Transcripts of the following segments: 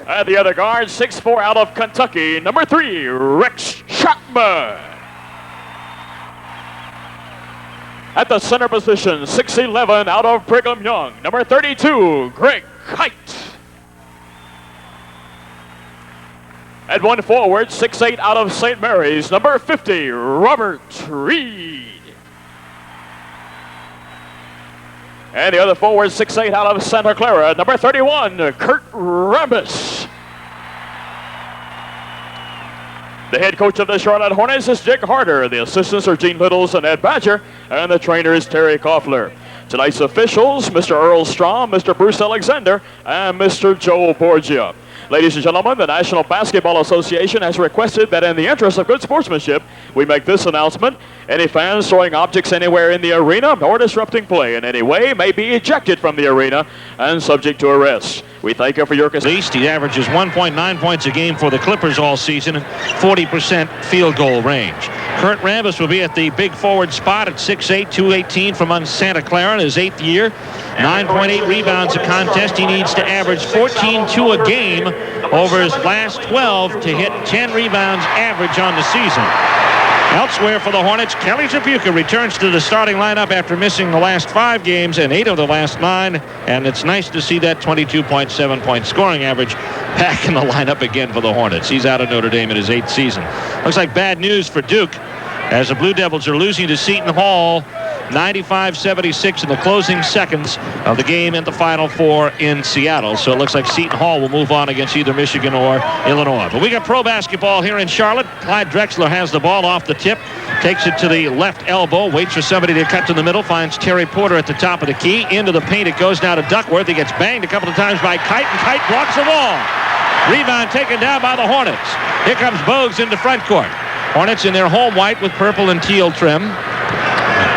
And the other guard, 6'4" out of Kentucky, number 3, Rex Chapman. At the center position, 6'11" out of Brigham Young, number 32, Greg Kite. At one forward, 6'8" out of St. Mary's, number 50, Robert Reed. And the other forward, 6'8" out of Santa Clara, number 31, Kurt Rambis. The head coach of the Charlotte Hornets is Dick Harder. The assistants are Gene Littles and Ed Badger, and the trainer is Terry Koffler. Tonight's officials, Mr. Earl Strom, Mr. Bruce Alexander, and Mr. Joe Borgia. Ladies and gentlemen, the National Basketball Association has requested that in the interest of good sportsmanship, we make this announcement. Any fans throwing objects anywhere in the arena or disrupting play in any way may be ejected from the arena and subject to arrest. We thank you for your concern. Least he averages 1.9 points a game for the Clippers all season and 40% field goal range. Kurt Rambis will be at the big forward spot at 6'8", 218 from Santa Clara in his 8th year. 9.8 rebounds a contest. He needs to average 14-2 a game over his last 12 to hit 10 rebounds average on the season. Elsewhere for the Hornets, Kelly Tripucka returns to the starting lineup after missing the last 5 games and 8 of the last 9. And it's nice to see that 22.7 point scoring average back in the lineup again for the Hornets. He's out of Notre Dame in his 8th season. Looks like bad news for Duke as the Blue Devils are losing to Seton Hall 95-76 in the closing seconds of the game in the Final Four in Seattle. So it looks like Seton Hall will move on against either Michigan or Illinois. But we got pro basketball here in Charlotte. Clyde Drexler has the ball off the tip, takes it to the left elbow, waits for somebody to cut to the middle, finds Terry Porter at the top of the key. Into the paint it goes now to Duckworth. He gets banged a couple of times by Kite, and Kite blocks the ball. Rebound taken down by the Hornets. Here comes Bogues into front court. Hornets in their home white with purple and teal trim.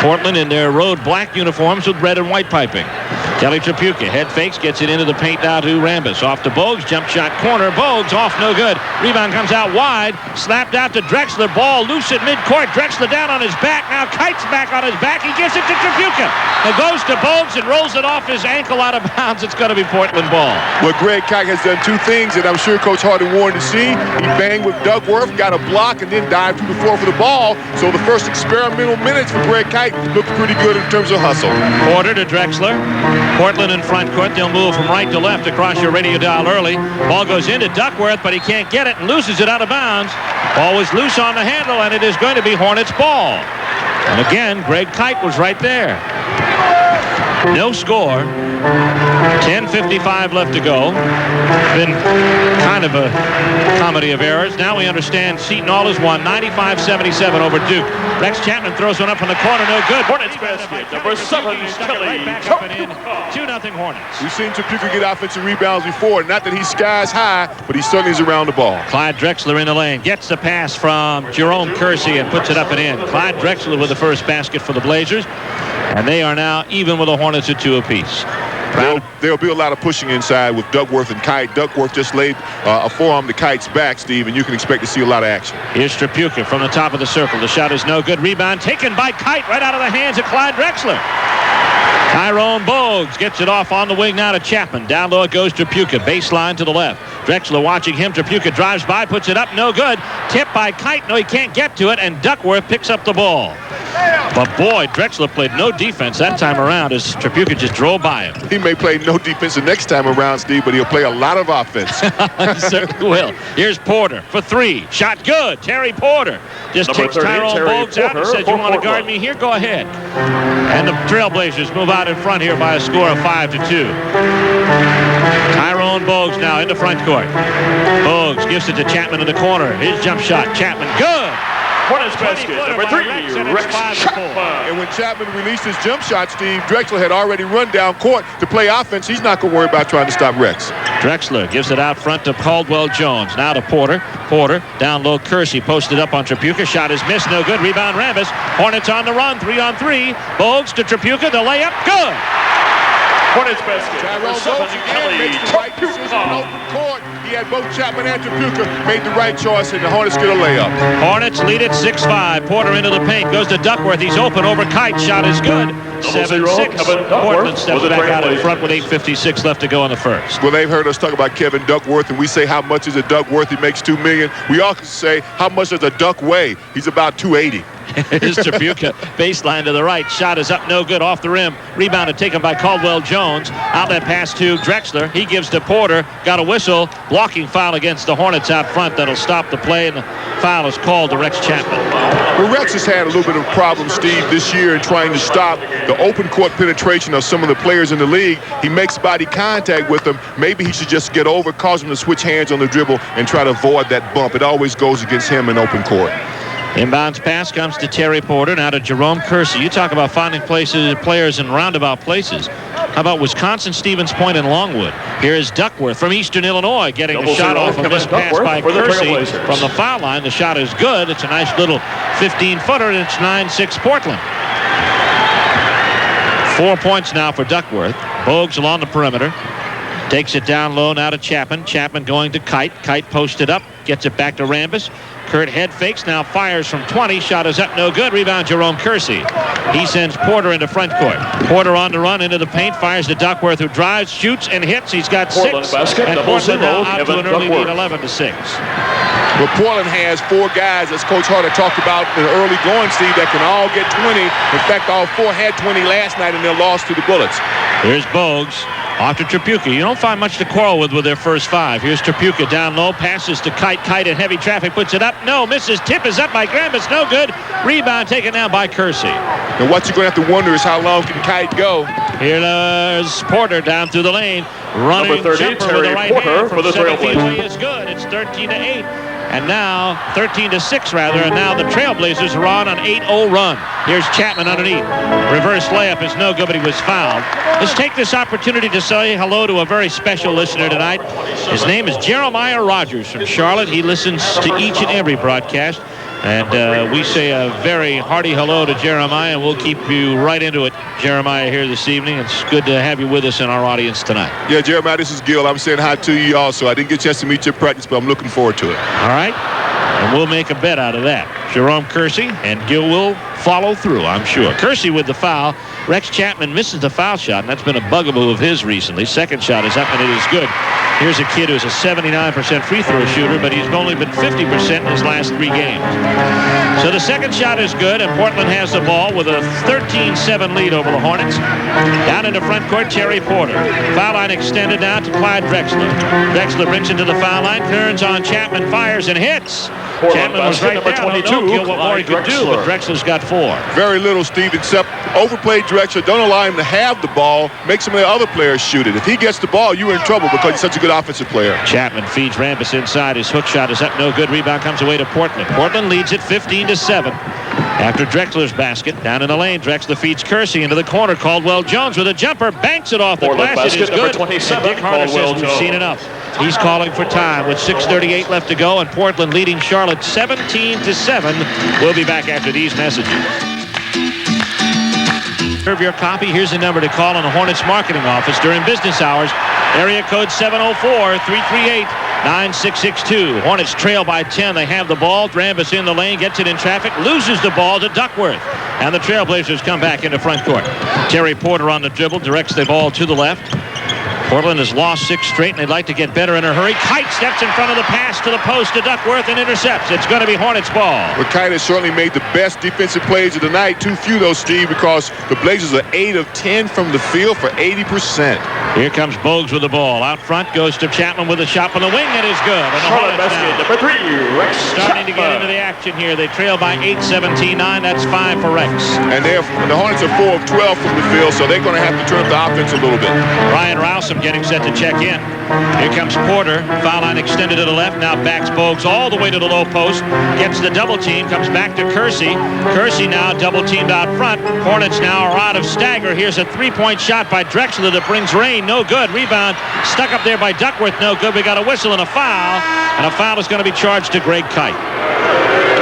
Portland in their road black uniforms with red and white piping. Kelly Tripucka head fakes, gets it into the paint now to Rambis. Off to Bogues, jump shot corner. Bogues off, no good. Rebound comes out wide, slapped out to Drexler. Ball loose at midcourt. Drexler down on his back. Now Kite's back on his back. He gives it to Tripucka. It goes to Bogues and rolls it off his ankle out of bounds. It's going to be Portland ball. Well, Greg Kite has done 2 things that I'm sure Coach Harden wanted to see. He banged with Duckworth, got a block, and then dived to the floor for the ball. So the first experimental minutes for Greg Kite looked pretty good in terms of hustle. Porter to Drexler. Portland in front court. They'll move from right to left across your radio dial early. Ball goes into Duckworth, but he can't get it and loses it out of bounds. Ball was loose on the handle, and it is going to be Hornets ball. And again, Greg Kite was right there. No score. 10:55 left to go. Been kind of a comedy of errors. Now we understand Seton Hall has won 95-77 over Duke. Rex Chapman throws one up in the corner, no good. Hornets basket, number 7, Kelly Tripucka. 2-0 Hornets. We've seen Tripucka get offensive rebounds before. Not that he's skies high, but he certainly is around the ball. Clyde Drexler in the lane. Gets the pass from Jerome Kersey and puts it up and in. Clyde Drexler with the first basket for the Blazers. And they are now even with the Hornets at 2 apiece. There'll be a lot of pushing inside with Duckworth and Kite. Duckworth just laid a forearm to Kite's back, Steve, and you can expect to see a lot of action. Here's Tripucka from the top of the circle. The shot is no good. Rebound taken by Kite right out of the hands of Clyde Drexler. Tyrone Bogues gets it off on the wing now to Chapman. Down low it goes Tripucka. Baseline to the left. Drexler watching him. Tripucka drives by, puts it up, no good. Tipped by Kite. No, he can't get to it, and Duckworth picks up the ball. But boy, Drexler played no defense that time around as Tripucka just drove by him. He may play no defense the next time around, Steve, but he'll play a lot of offense. He certainly will. Here's Porter for 3. Shot good. Terry Porter just takes Tyrone Bogues out and says, you want to guard me here? Go ahead. And the Trailblazers move out in front here by a score of 5-2. Tyrone Bogues now into front court. Bogues gives it to Chapman in the corner. His jump shot. Chapman, good. Hornets basket, number 3, Rex Chapman. And when Chapman released his jump shot, Steve, Drexler had already run down court to play offense. He's not going to worry about trying to stop Rex. Drexler gives it out front to Caldwell Jones. Now to Porter. Porter down low. Kersey posted up on Tripucka. Shot is missed. No good. Rebound Rambis. Hornets on the run. 3-on-3. Bogues to Tripucka. The layup. Good. Hornets basket, number 7, Kelly Tripucka. Open court. He had both Chapman and Trapuka, made the right choice, and the Hornets get a layup. Hornets lead it 6-5. Porter into the paint, goes to Duckworth. He's open over Kite. Shot is good. 7-6. Portland steps back out in front with 8:56 left to go in the first. Well, they've heard us talk about Kevin Duckworth, and we say how much is a duck worth? He makes $2 million. We also say how much does a duck weigh? He's about 280. Here's Trapuka, baseline to the right. Shot is up, no good, off the rim. Rebounded, taken by Caldwell Jones. Outlet pass to Drexler. He gives to Porter. Got a whistle. Blocking foul against the Hornets out front. That'll stop the play, and the foul is called to Rex Chapman. Well, Rex has had a little bit of a problem, Steve, this year in trying to stop the open court penetration of some of the players in the league. He makes body contact with them. Maybe he should just get over, cause him to switch hands on the dribble, and try to avoid that bump. It always goes against him in open court. Inbounds pass comes to Terry Porter. Now to Jerome Kersey. You talk about finding players in roundabout places. How about Wisconsin, Stevens Point, and Longwood? Here is Duckworth from Eastern Illinois getting a shot off a missed pass by Kersey from the foul line. The shot is good. It's a nice little 15-footer, and it's 9-6 Portland. 4 points now for Duckworth. Bogues along the perimeter. Takes it down low now to Chapman. Chapman going to Kite. Kite posted up. Gets it back to Rambis. Kurt head fakes, now fires from 20. Shot is up, no good. Rebound, Jerome Kersey. He sends Porter into front court. Porter on the run into the paint, fires to Duckworth, who drives, shoots, and hits. He's got Portland 6. basket, and Portland now out to an early lead, 11-6. Well, Portland has 4 guys, as Coach Harder talked about in the early going, Steve, that can all get 20. In fact, all 4 had 20 last night in their loss to the Bullets. Here's Bogues. Off to Trapuka. You don't find much to quarrel with their first 5. Here's Trapuka down low. Passes to Kite. Kite in heavy traffic. Puts it up. No. Misses. Tip is up by Graham. It's no good. Rebound taken down by Kersey. And what you're going to have to wonder is how long can Kite go? Here's Porter down through the lane. Running Number 30, jumper Terry with the right Porter hand for from the 7 feet Trailblazers. away is good. It's 13-8. And now 13-6 rather. And now the Trailblazers are on an 8-0 run. Here's Chapman underneath. Reverse layup is no good, but he was fouled. Let's take this opportunity to say hello to a very special listener tonight. His name is Jeremiah Rogers from Charlotte. He listens to each and every broadcast. And we say a very hearty hello to Jeremiah, and we'll keep you right into it, Jeremiah, here this evening. It's good to have you with us in our audience tonight. Yeah, Jeremiah, this is Gil. I'm saying hi to you also. I didn't get a chance to meet you at practice, but I'm looking forward to it. All right. And we'll make a bet out of that. Jerome Kersey, and Gil will follow through, I'm sure. Kersey with the foul. Rex Chapman misses the foul shot, and that's been a bugaboo of his recently. Second shot is up, and it is good. Here's a kid who's a 79% free throw shooter, but he's only been 50% in his last 3 games. So the second shot is good, and Portland has the ball with a 13-7 lead over the Hornets. Down into front court, Terry Porter. Foul line extended now to Clyde Drexler. Drexler brings it to the foul line, turns on Chapman, fires, and hits. Portland Chapman was right number there. 22, I don't know what more he could do, but Drexler. Drexler's got 4. Very little, Steve, except overplay Drexler. Don't allow him to have the ball. Make some of the other players shoot it. If he gets the ball, you're in trouble because he's such a good offensive player. Chapman feeds Rambis inside. His hook shot is up, no good. Rebound comes away to Portland. Portland leads it 15-7. After Drexler's basket, down in the lane, Drexler feeds Kersey into the corner. Caldwell Jones with a jumper, banks it off the Portland glass. It is basket, number good. 27, And Dick Harder Caldwell says we've Jones. seen enough. He's calling for time with 6:38 left to go, and Portland leading Charlotte 17-7. We'll be back after these messages. Serve your copy. Here's the number to call on the Hornets marketing office during business hours. Area code 704-338-9662. Hornets trail by 10. They have the ball. Rambis in the lane, gets it in traffic, loses the ball to Duckworth. And the Trailblazers come back into front court. Terry Porter on the dribble, directs the ball to the left. Portland has lost 6 straight, and they'd like to get better in a hurry. Kite steps in front of the pass to the post to Duckworth and intercepts. It's going to be Hornets ball. Well, Kite has certainly made the best defensive plays of the night. Too few, though, Steve, because the Blazers are 8 of 10 from the field for 80%. Here comes Bogues with the ball. Out front goes to Chapman with a shot from the wing. It is good. And the Charlotte Hornets basket, now number 3, Rex starting to get into Chapman. the action here. They trail by 8, 17-9. That's 5 for Rex. And the Hornets are 4 of 12 from the field, so they're going to have to turn up the offense a little bit. Ryan Rowsom getting set to check in. Here comes Porter. Foul line extended to the left. Now backs Bogues all the way to the low post. Gets the double team. Comes back to Kersey. Kersey now double teamed out front. Hornets now are out of stagger. Here's a 3-point shot by Drexler that brings rain. No good. Rebound stuck up there by Duckworth. No good. We got a whistle and a foul. And a foul is going to be charged to Greg Kite.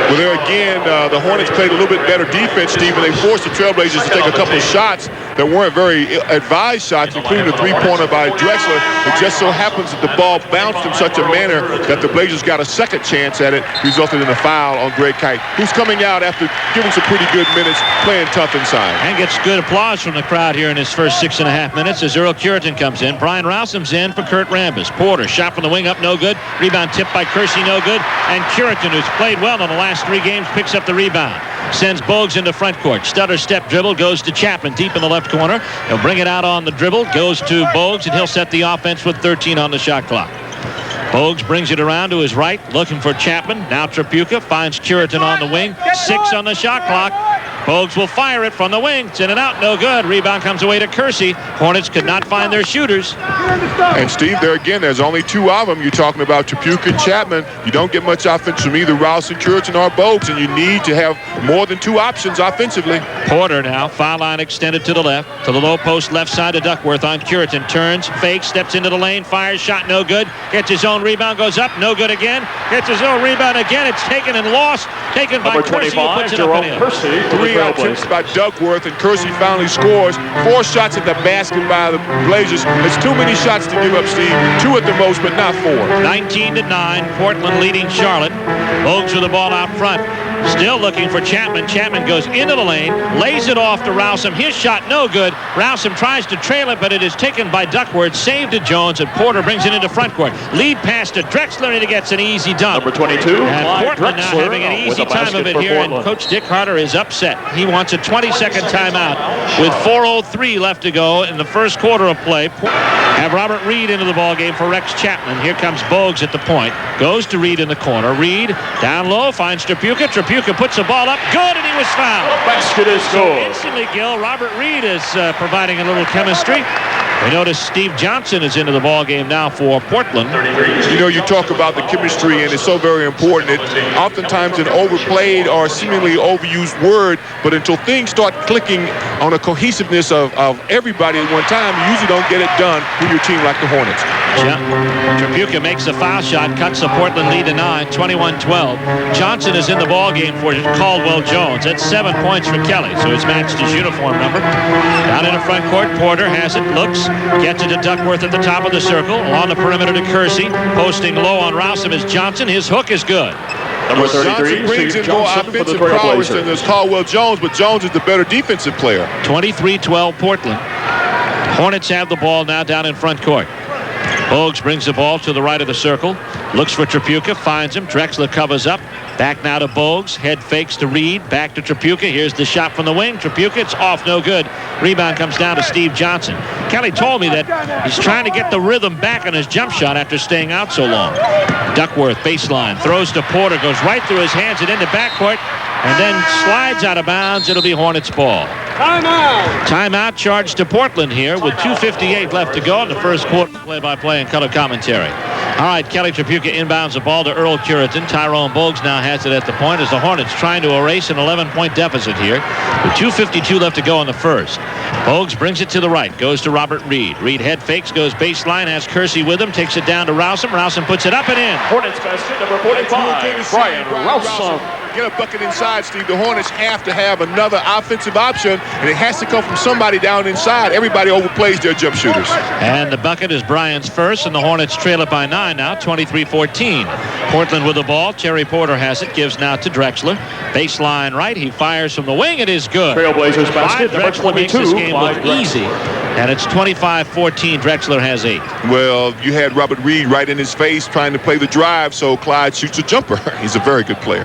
Well, there again, the Hornets played a little bit better defense, Steve, and they forced the Trailblazers to take a couple of shots. that weren't very advised shots, including the three-pointer by Drexler. It just so happens that the ball bounced in such a manner that the Blazers got a second chance at it, resulted in a foul on Greg Kite, who's coming out after giving some pretty good minutes, playing tough inside. And gets good applause from the crowd here in his first 6.5 minutes as Earl Curitan comes in. Brian Rowsom's in for Kurt Rambis. Porter, shot from the wing up, no good. Rebound tipped by Kersey, no good. And Curitan, who's played well in the last 3 games, picks up the rebound. Sends Bogues into front court. Stutter step dribble, goes to Chapman deep in the left corner. He'll bring it out on the dribble, goes to Bogues, and he'll set the offense with 13 on the shot clock. Bogues brings it around to his right, looking for Chapman. Now Tripucka finds Curitan on the wing. 6 on the shot clock. Bogues will fire it from the wing. It's in and out, no good. Rebound comes away to Kersey. Hornets could not find their shooters. And Steve, there again, there's only 2 of them. You're talking about Tripucka and Chapman. You don't get much offense from either Rowsom, Curitan, or Bogues, and you need to have more than 2 options offensively. Porter now, foul line extended to the left, to the low post left side of Duckworth on Curitan. Turns, fakes, steps into the lane, fires, shot no good. Gets his own rebound, goes up, no good again. Gets his own rebound again. It's taken and lost. Taken by Kersey, who puts it up and in. 3 attempts by Duckworth, and Kersey finally scores. 4 shots at the basket by the Blazers. It's too many shots to give up, Steve. 2 at the most, but not 4. 19-9, Portland leading Charlotte. Bogues with the ball out front. Still looking for Chapman. Chapman goes into the lane, lays it off to Rowsom. His shot no good. Rowsom tries to trail it, but it is taken by Duckworth. Saved to Jones, and Porter brings it into front court. Lead pass to Drexler, and he gets an easy dunk. Number 22, and Portland now having an easy time of it here, and Coach Dick Harder is upset. He wants a 20-second timeout with 4:03 left to go in the first quarter of play. Have Robert Reed into the ballgame for Rex Chapman. Here comes Bogues at the point. Goes to Reed in the corner. Reed down low, finds Tripucka. Tripucka puts the ball up. Good, and he was fouled. Basket is scored. Instantly, Gil, Robert Reed is providing a little chemistry. We notice Steve Johnson is into the ballgame now for Portland. You know, you talk about the chemistry, and it's so very important. It's oftentimes an overplayed or seemingly overused word, but until things start clicking on a cohesiveness of everybody at one time, you usually don't get it done with your team like the Hornets. Yeah. Tripucka makes a foul shot, cuts the Portland lead to 9, 21-12. Johnson is in the ballgame for Caldwell Jones. That's 7 points for Kelly, so he's matched his uniform number. Down in the front court, Porter has it, looks, gets it to Duckworth at the top of the circle. Along the perimeter to Kersey. Posting low on Rowsom is Johnson. His hook is good. Number 33, Johnson brings Steve in more Johnson for the offensive prowess than Trailblazers. there's Caldwell Jones, but Jones is the better defensive player. 23-12 Portland. Hornets have the ball now down in front court. Bogues brings the ball to the right of the circle. Looks for Tripucka, finds him. Drexler covers up. Back now to Bogues. Head fakes to Reed. Back to Tripucka. Here's the shot from the wing. Tripucka, it's off, no good. Rebound comes down to Steve Johnson. Kelly told me that he's trying to get the rhythm back on his jump shot after staying out so long. Duckworth, baseline, throws to Porter, goes right through his hands and into backcourt, and then slides out of bounds. It'll be Hornets ball. Timeout charged to Portland here with 2:58 left to go in the first quarter. Play-by-play and color commentary. All right, Kelly Tripucka inbounds the ball to Earl Curitan. Tyrone Bogues now has it at the point as the Hornets trying to erase an 11-point deficit here with 2:52 left to go in the first. Bogues brings it to the right, goes to Robert Reed. Reed head fakes, goes baseline, has Kersey with him, takes it down to Rowsom. Rowsom puts it up and in. Hornets basket number 45, Brian Rowsom. Get a bucket inside, Steve. The Hornets have to have another offensive option, and it has to come from somebody down inside. Everybody overplays their jump shooters. And the bucket is Bryant's first, and the Hornets trail it by 9 now, 23-14. Portland with the ball. Terry Porter has it, gives now to Drexler. Baseline right, he fires from the wing. It is good. Trailblazers basket number Drexler makes 22. this game look easy, and it's 25-14. Drexler has 8. Well, you had Robert Reed right in his face trying to play the drive, so Clyde shoots a jumper. He's a very good player.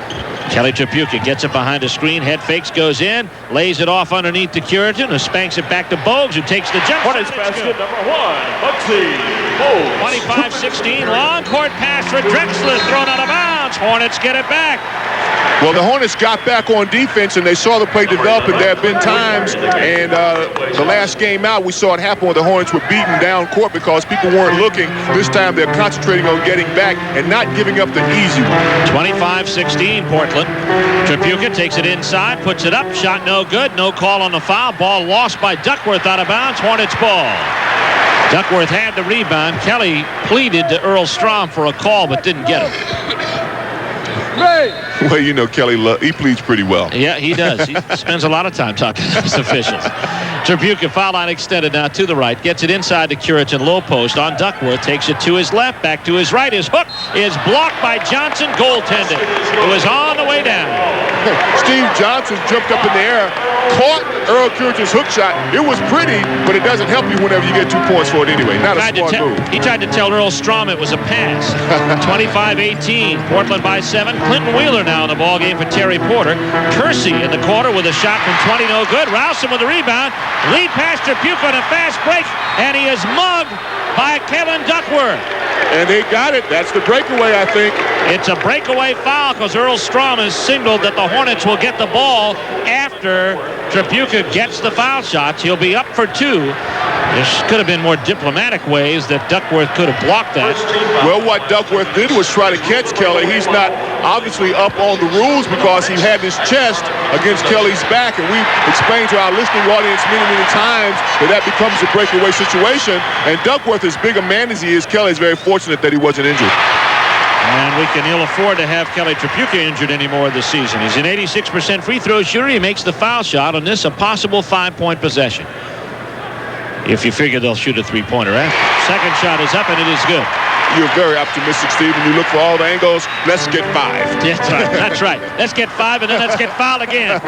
Kelly Tripucka gets it behind a screen. Head fakes, goes in, lays it off underneath to Curitan, who spanks it back to Bogues, who takes the jump. Hornets basket number 1, Bugsy Bogues. 25-16, long court pass for Drexler, thrown out of bounds. Hornets get it back. Well, the Hornets got back on defense, and they saw the play develop, and there have been times, and the last game out, we saw it happen when the Hornets were beaten down court because people weren't looking. This time, they're concentrating on getting back and not giving up the easy one. 25-16, Portland. Tripucka takes it inside, puts it up, shot no good, no call on the foul. Ball lost by Duckworth out of bounds. Hornets ball. Duckworth had the rebound. Kelly pleaded to Earl Strom for a call, but didn't get it. Well, you know, Kelly, he pleads pretty well. Yeah, he does. He spends a lot of time talking to his officials. Tribuca, foul line extended now to the right. Gets it inside to Curitan, low post on Duckworth. Takes it to his left, back to his right. His hook is blocked by Johnson, goaltending. It was on the way down. Steve Johnson jumped up in the air, caught Earl Curitan's hook shot. It was pretty, but it doesn't help you whenever you get 2 points for it anyway. Not a smart move. He tried to tell Earl Strom it was a pass. 25-18. Portland by 7. Clinton Wheeler now in the ball game for Terry Porter. Kersey in the corner with a shot from 20, no good. Rowsom with the rebound. Lead pass to Tribuca on a fast break, and he is mugged by Kevin Duckworth. And they got it. That's the breakaway, I think. It's a breakaway foul because Earl Strom has signaled that the Hornets will get the ball after Tribuca gets the foul shots. He'll be up for 2. There could have been more diplomatic ways that Duckworth could have blocked that. Well, what Duckworth did was try to catch Kelly. He's not obviously up on the rules because he had his chest against Kelly's back, and we've explained to our listening audience many, many times that becomes a breakaway situation. And Duckworth, as big a man as he is, Kelly is very fortunate that he wasn't injured. And we can ill afford to have Kelly Tribuca injured anymore this season. He's an 86% free throw shooter. He makes the foul shot on this, a possible 5-point possession. If you figure they'll shoot a 3-pointer after. Second shot is up, and it is good. You're very optimistic, Steve, when you look for all the angles. Let's get 5. That's right. That's right. Let's get 5, and then let's get foul again.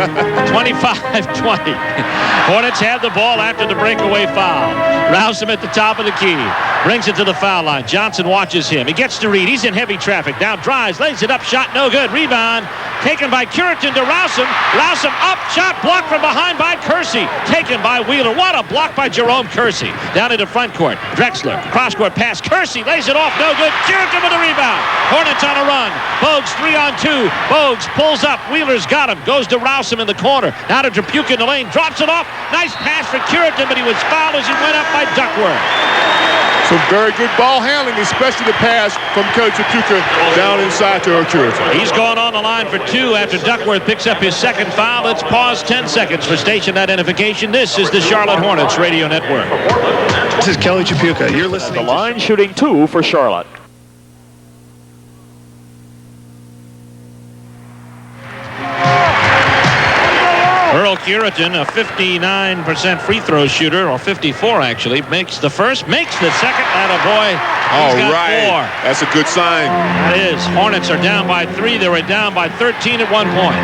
25-20. Hornets have the ball after the breakaway foul. Rowsom at the top of the key. Brings it to the foul line. Johnson watches him. He gets to Reed. He's in heavy traffic. Now drives, lays it up. Shot no good. Rebound taken by Curitan to Rowsom. Rowsom up. Shot blocked from behind by Kersey. Taken by Wheeler. What a block by Jerome Kersey. Down into front court. Drexler. Cross-court pass. Kersey lays it off. No good. Curitan with a rebound. Hornets on a run. Bogues 3-on-2. Bogues pulls up. Wheeler's got him. Goes to Rowsom in the corner. Now to Tribuca in the lane. Drops it off. Nice pass for Curitan, but he was fouled as he went up by Duckworth. Some very good ball handling, especially the pass from Kelly Tribuca down inside to Earl Curitan. He's gone on the line for 2 after Duckworth picks up his second foul. Let's pause 10 seconds for station identification. This is the Charlotte Hornets Radio Network. This is Kelly Tribuca. You're listening The line shooting 2 for Charlotte. Earl Curitan, a 59% free throw shooter, or 54 actually, makes the first, makes the second. Attaboy. All He's got right. 4. That's a good sign. That is. Hornets are down by 3. They were down by 13 at one point.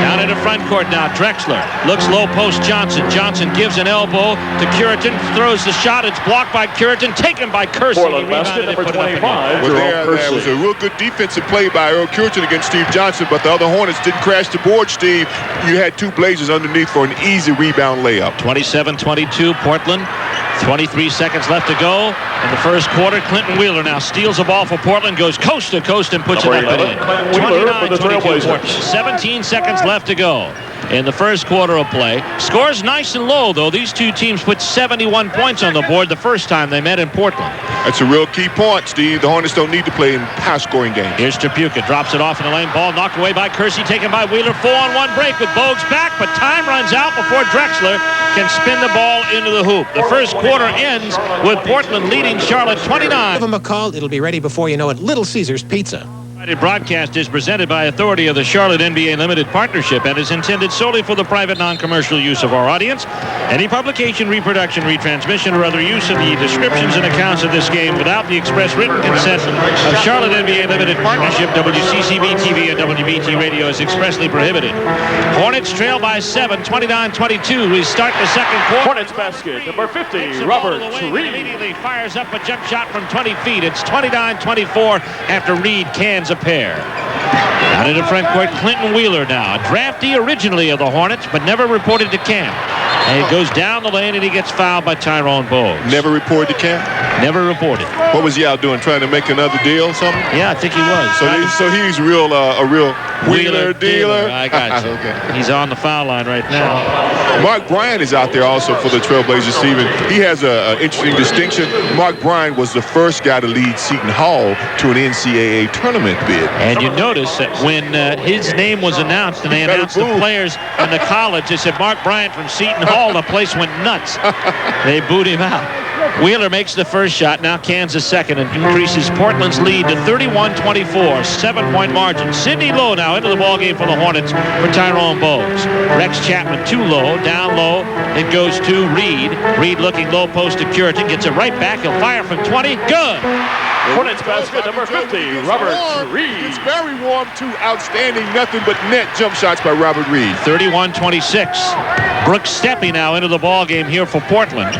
Down into front court now. Drexler looks low post Johnson. Johnson gives an elbow to Curitan. Throws the shot. It's blocked by Curitan. Taken by Kersey. Portland basket number 25. Well, there was a real good defensive play by Earl Curitan against Steve Johnson, but the other Hornets didn't crash the board, Steve. You had 2 Blazers underneath for an easy rebound layup. 27-22 Portland. 23 seconds left to go in the first quarter. Clinton Wheeler now steals the ball for Portland, goes coast to coast and puts it up and in. 29-22 Portland. 17 seconds left to go in the first quarter of play. Scores nice and low, though. These two teams put 71 points on the board the first time they met in Portland. That's a real key point, Steve. The Hornets don't need to play in high-scoring games. Here's Tribuca. Drops it off in the lane. Ball knocked away by Kersey. Taken by Wheeler. 4-on-1 break with Bogues back, but time runs out before Drexler can spin the ball into the hoop. The first quarter ends with Portland leading Charlotte 29. Give them a call. It'll be ready before you know it. Little Caesars Pizza. Broadcast is presented by authority of the Charlotte NBA Limited Partnership and is intended solely for the private non-commercial use of our audience. Any publication, reproduction, retransmission, or other use of the descriptions and accounts of this game without the express written consent of Charlotte NBA Limited Partnership, WCCB TV, and WBT Radio is expressly prohibited. Hornets trail by 7, 29-22. We start the second quarter. Hornets basket number 50, Robert Reed. Immediately fires up a jump shot from 20 feet. It's 29-24 after Reed cans a pair. Out into front court, Clinton Wheeler now. A draftee originally of the Hornets, but never reported to camp. And he goes down the lane and he gets fouled by Tyrone Bogues. Never reported to camp? Never reported. What was he out doing? Trying to make another deal or something? Yeah, I think he was. So he's a real wheeler dealer. I got you. Okay. He's on the foul line right now. Mark Bryant is out there also for the Trailblazers, Stephen. He has an interesting distinction. Mark Bryant was the first guy to lead Seton Hall to an NCAA tournament bid. And you notice that when his name was announced and they announced the players in the college, they said Mark Bryant from Seton Hall. The place went nuts. They booed him out. Wheeler makes the first shot. Now Kansas second and increases Portland's lead to 31-24, 7-point margin. Sidney Lowe now into the ballgame for the Hornets for Tyrone Bowes. Rex Chapman too low, down low. It goes to Reed. Reed looking low post to Curitin, gets it right back. He'll fire from 20. Good. Hornets basket number 50, Robert Reed. It's very warm too. Outstanding, nothing but net jump shots by Robert Reed. 31-26. Brooks Steppe now into the ball game here for Portland.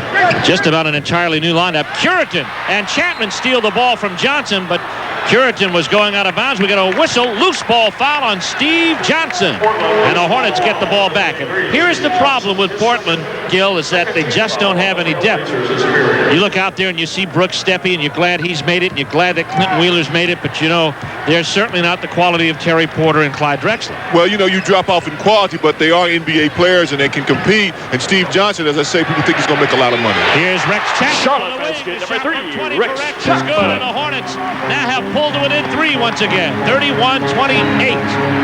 Just about an entirely new lineup. Curitin and Chapman steal the ball from Johnson, but Curitin was going out of bounds. We got a whistle, loose ball foul on Steve Johnson. And the Hornets get the ball back. And here's the problem with Portland, Gil, is that they just don't have any depth. You look out there and you see Brooks Steppe, and you're glad he's made it, and you're glad that Clinton Wheeler's made it, but you know, they're certainly not the quality of Terry Porter and Clyde Drexler. Well, you know, you drop off in quality, but they are NBA players and they can compete. And Steve Johnson, as I say, people think he's going to make a lot of money. Here's Rex Chapman. Charlotte basket number 3, Rex Rex is good, and the Hornets now have pulled to within 3 once again. 31-28.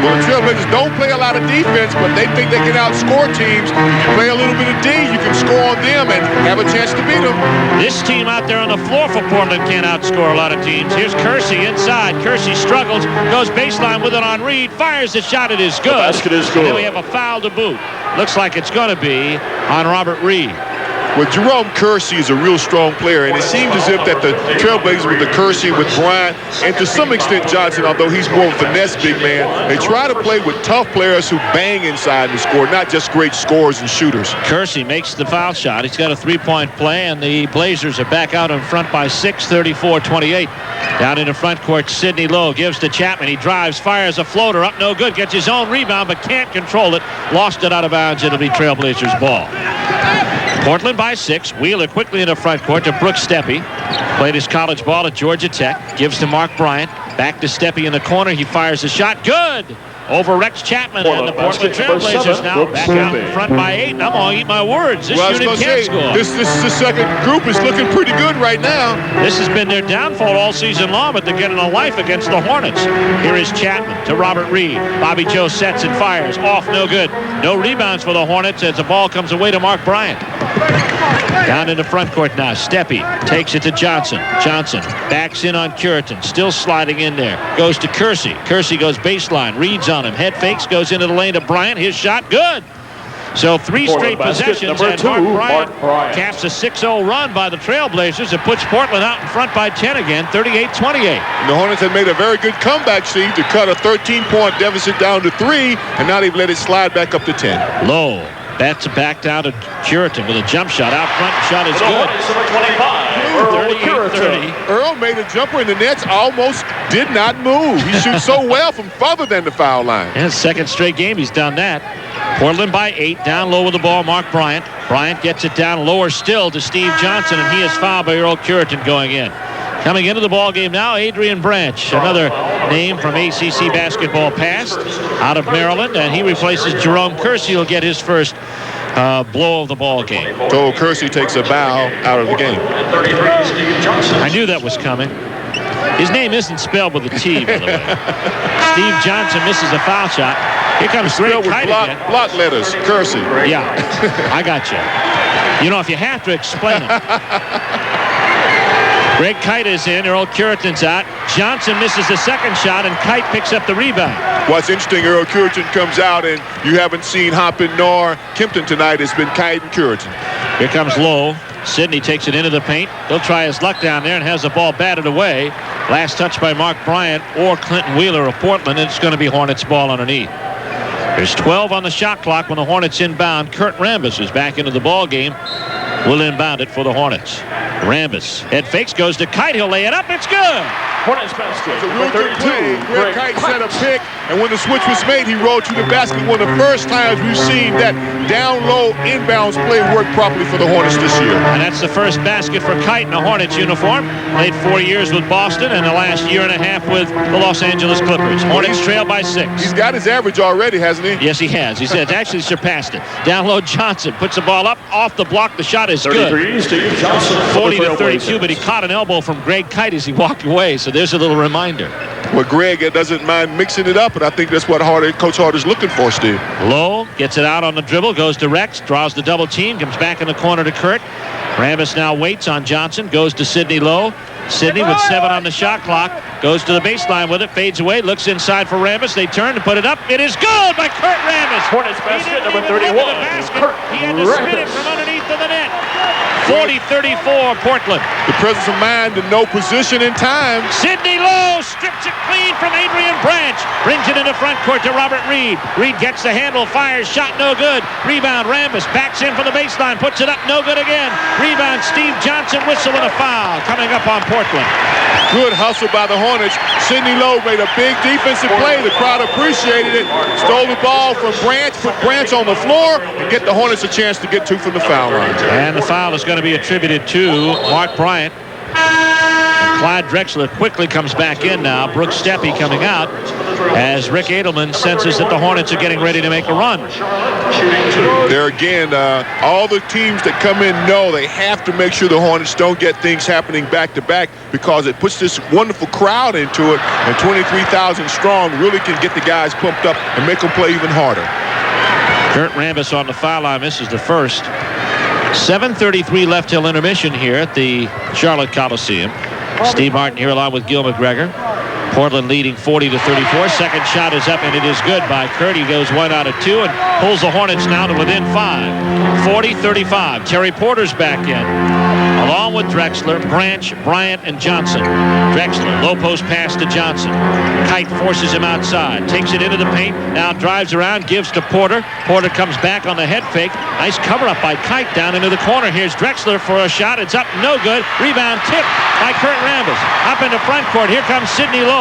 Well, the Trailblazers don't play a lot of defense, but they think they can outscore teams. If you play a little bit of D, you can score on them and have a chance to beat them. This team out there on the floor for Portland can't outscore a lot of teams. Here's Kersey inside. Kersey struggles, goes baseline with it on Reed, fires the shot. It is good. The basket is good. And then we have a foul to boot. Looks like it's going to be on Robert Reed. Well, Jerome Kersey is a real strong player, and it seems as if that the Trailblazers with the Kersey, with Bryant, and to some extent Johnson, although he's more of a finesse big man, they try to play with tough players who bang inside and score, not just great scorers and shooters. Kersey makes the foul shot. He's got a 3-point play, and the Blazers are back out in front by 6, 34-28. Down in the front court, Sidney Lowe gives to Chapman. He drives, fires a floater up, no good. Gets his own rebound, but can't control it. Lost it out of bounds. It'll be Trailblazers ball. Portland by 6. Wheeler quickly in the front court to Brooks Steppe. Played his college ball at Georgia Tech. Gives to Mark Bryant. Back to Steppe in the corner. He fires a shot. Good! Over Rex Chapman, and the Portland Trailblazers now back out in front by 8. And I'm going to eat my words. This unit can't score. This second group is looking pretty good right now. This has been their downfall all season long, but they're getting a life against the Hornets. Here is Chapman to Robert Reed. Bobby Joe sets and fires. Off, no good. No rebounds for the Hornets as the ball comes away to Mark Bryant. Down in the front court now. Steppe takes it to Johnson. Johnson backs in on Curitin. Still sliding in there. Goes to Kersey. Kersey goes baseline. Reads on him. Head fakes. Goes into the lane to Bryant. His shot. Good. So 3 straight possessions, and Mark Bryant caps a 6-0 run by the Trailblazers. It puts Portland out in front by 10 again, 38-28. The Hornets had made a very good comeback, Steve, to cut a 13-point deficit down to 3, and now they've let it slide back up to 10. Low. That's back down to Curitin with a jump shot. Out front, shot is good. 38-30. Earl made a jumper, and the Nets almost did not move. He shoots so well from further than the foul line. And second straight game he's done that. Portland by 8. Down low with the ball, Mark Bryant. Bryant gets it down lower still to Steve Johnson, and he is fouled by Earl Curitin going in. Coming into the ball game now, Adrian Branch, another name from ACC basketball past, out of Maryland, and he replaces Jerome Kersey. He'll get his first blow of the ball game. So Kersey takes a bow out of the game. I knew that was coming. His name isn't spelled with a T, by the way. Steve Johnson misses a foul shot. Here comes Greg Kite again. Block letters, Kersey. Yeah, I got you. You know, if you have to explain it. Greg Kite is in. Earl Curitin's out. Johnson misses the second shot, and Kite picks up the rebound. What's interesting, Earl Curitin comes out, and you haven't seen Hoppin nor Kempton tonight. It's been Kite and Curitin. Here comes Lowe. Sidney takes it into the paint. He'll try his luck down there and has the ball batted away. Last touch by Mark Bryant or Clinton Wheeler of Portland, and it's going to be Hornets ball underneath. There's 12 on the shot clock when the Hornets inbound. Kurt Rambis is back into the ball game. Will inbound it for the Hornets. Rambis head fakes, goes to Kite. He'll lay it up. It's good. Hornets basket. It's a real good play. Greg Kite set a pick, and when the switch was made, he rolled to the basket. One of the first times we've seen that down low inbounds play work properly for the Hornets this year. And that's the first basket for Kite in a Hornets uniform. Played 4 years with Boston and the last year and a half with the Los Angeles Clippers. Hornets trail by 6. He's got his average already, hasn't he? Yes, he has. He's actually surpassed it. Down low, Johnson puts the ball up off the block. The shot is good. 33, Steve Johnson. 40-32, but he caught an elbow from Greg Kite as he walked away. So there's a little reminder. Well, Greg doesn't mind mixing it up, and I think that's what Coach Harder's looking for, Steve. Lowe gets it out on the dribble, goes to Rex, draws the double team, comes back in the corner to Kurt. Rambis now waits on Johnson, goes to Sidney Lowe. Sidney with 7 on the shot clock, goes to the baseline with it, fades away, looks inside for Rambis. They turn to put it up. It is good by Kurt Rambis. Hornets basket number 31. Kurt He had to spin it from underneath to the net. 40-34 Portland. The presence of mind to know position and time. Sidney Lowe strips it clean from Adrian Branch. Brings it into front court to Robert Reed. Reed gets the handle, fires, shot no good. Rebound, Rambis backs in from the baseline, puts it up, no good again. Rebound, Steve Johnson, whistle and a foul coming up on Portland. Good hustle by the Hornets. Sidney Lowe made a big defensive play. The crowd appreciated it. Stole the ball from Branch, put Branch on the floor, and get the Hornets a chance to get 2 from the foul line. And the foul is going to be attributed to Mark Bryant. And Clyde Drexler quickly comes back in now. Brooks Steppe coming out as Rick Edelman senses that the Hornets are getting ready to make a run. There again, all the teams that come in know they have to make sure the Hornets don't get things happening back-to-back because it puts this wonderful crowd into it, and 23,000 strong really can get the guys pumped up and make them play even harder. Kurt Rambis on the foul line misses the first. 7:33 left till intermission here at the Charlotte Coliseum. Steve Martin here along with Gil McGregor. Portland leading 40-34. Second shot is up, and it is good by Kurt. He goes 1 out of 2 and pulls the Hornets now to within 5. 40-35. Terry Porter's back in, along with Drexler, Branch, Bryant, and Johnson. Drexler, low post pass to Johnson. Kite forces him outside, takes it into the paint, now drives around, gives to Porter. Porter comes back on the head fake. Nice cover up by Kite down into the corner. Here's Drexler for a shot. It's up, no good. Rebound tipped by Kurt Rambis. Up into front court. Here comes Sidney Lowe.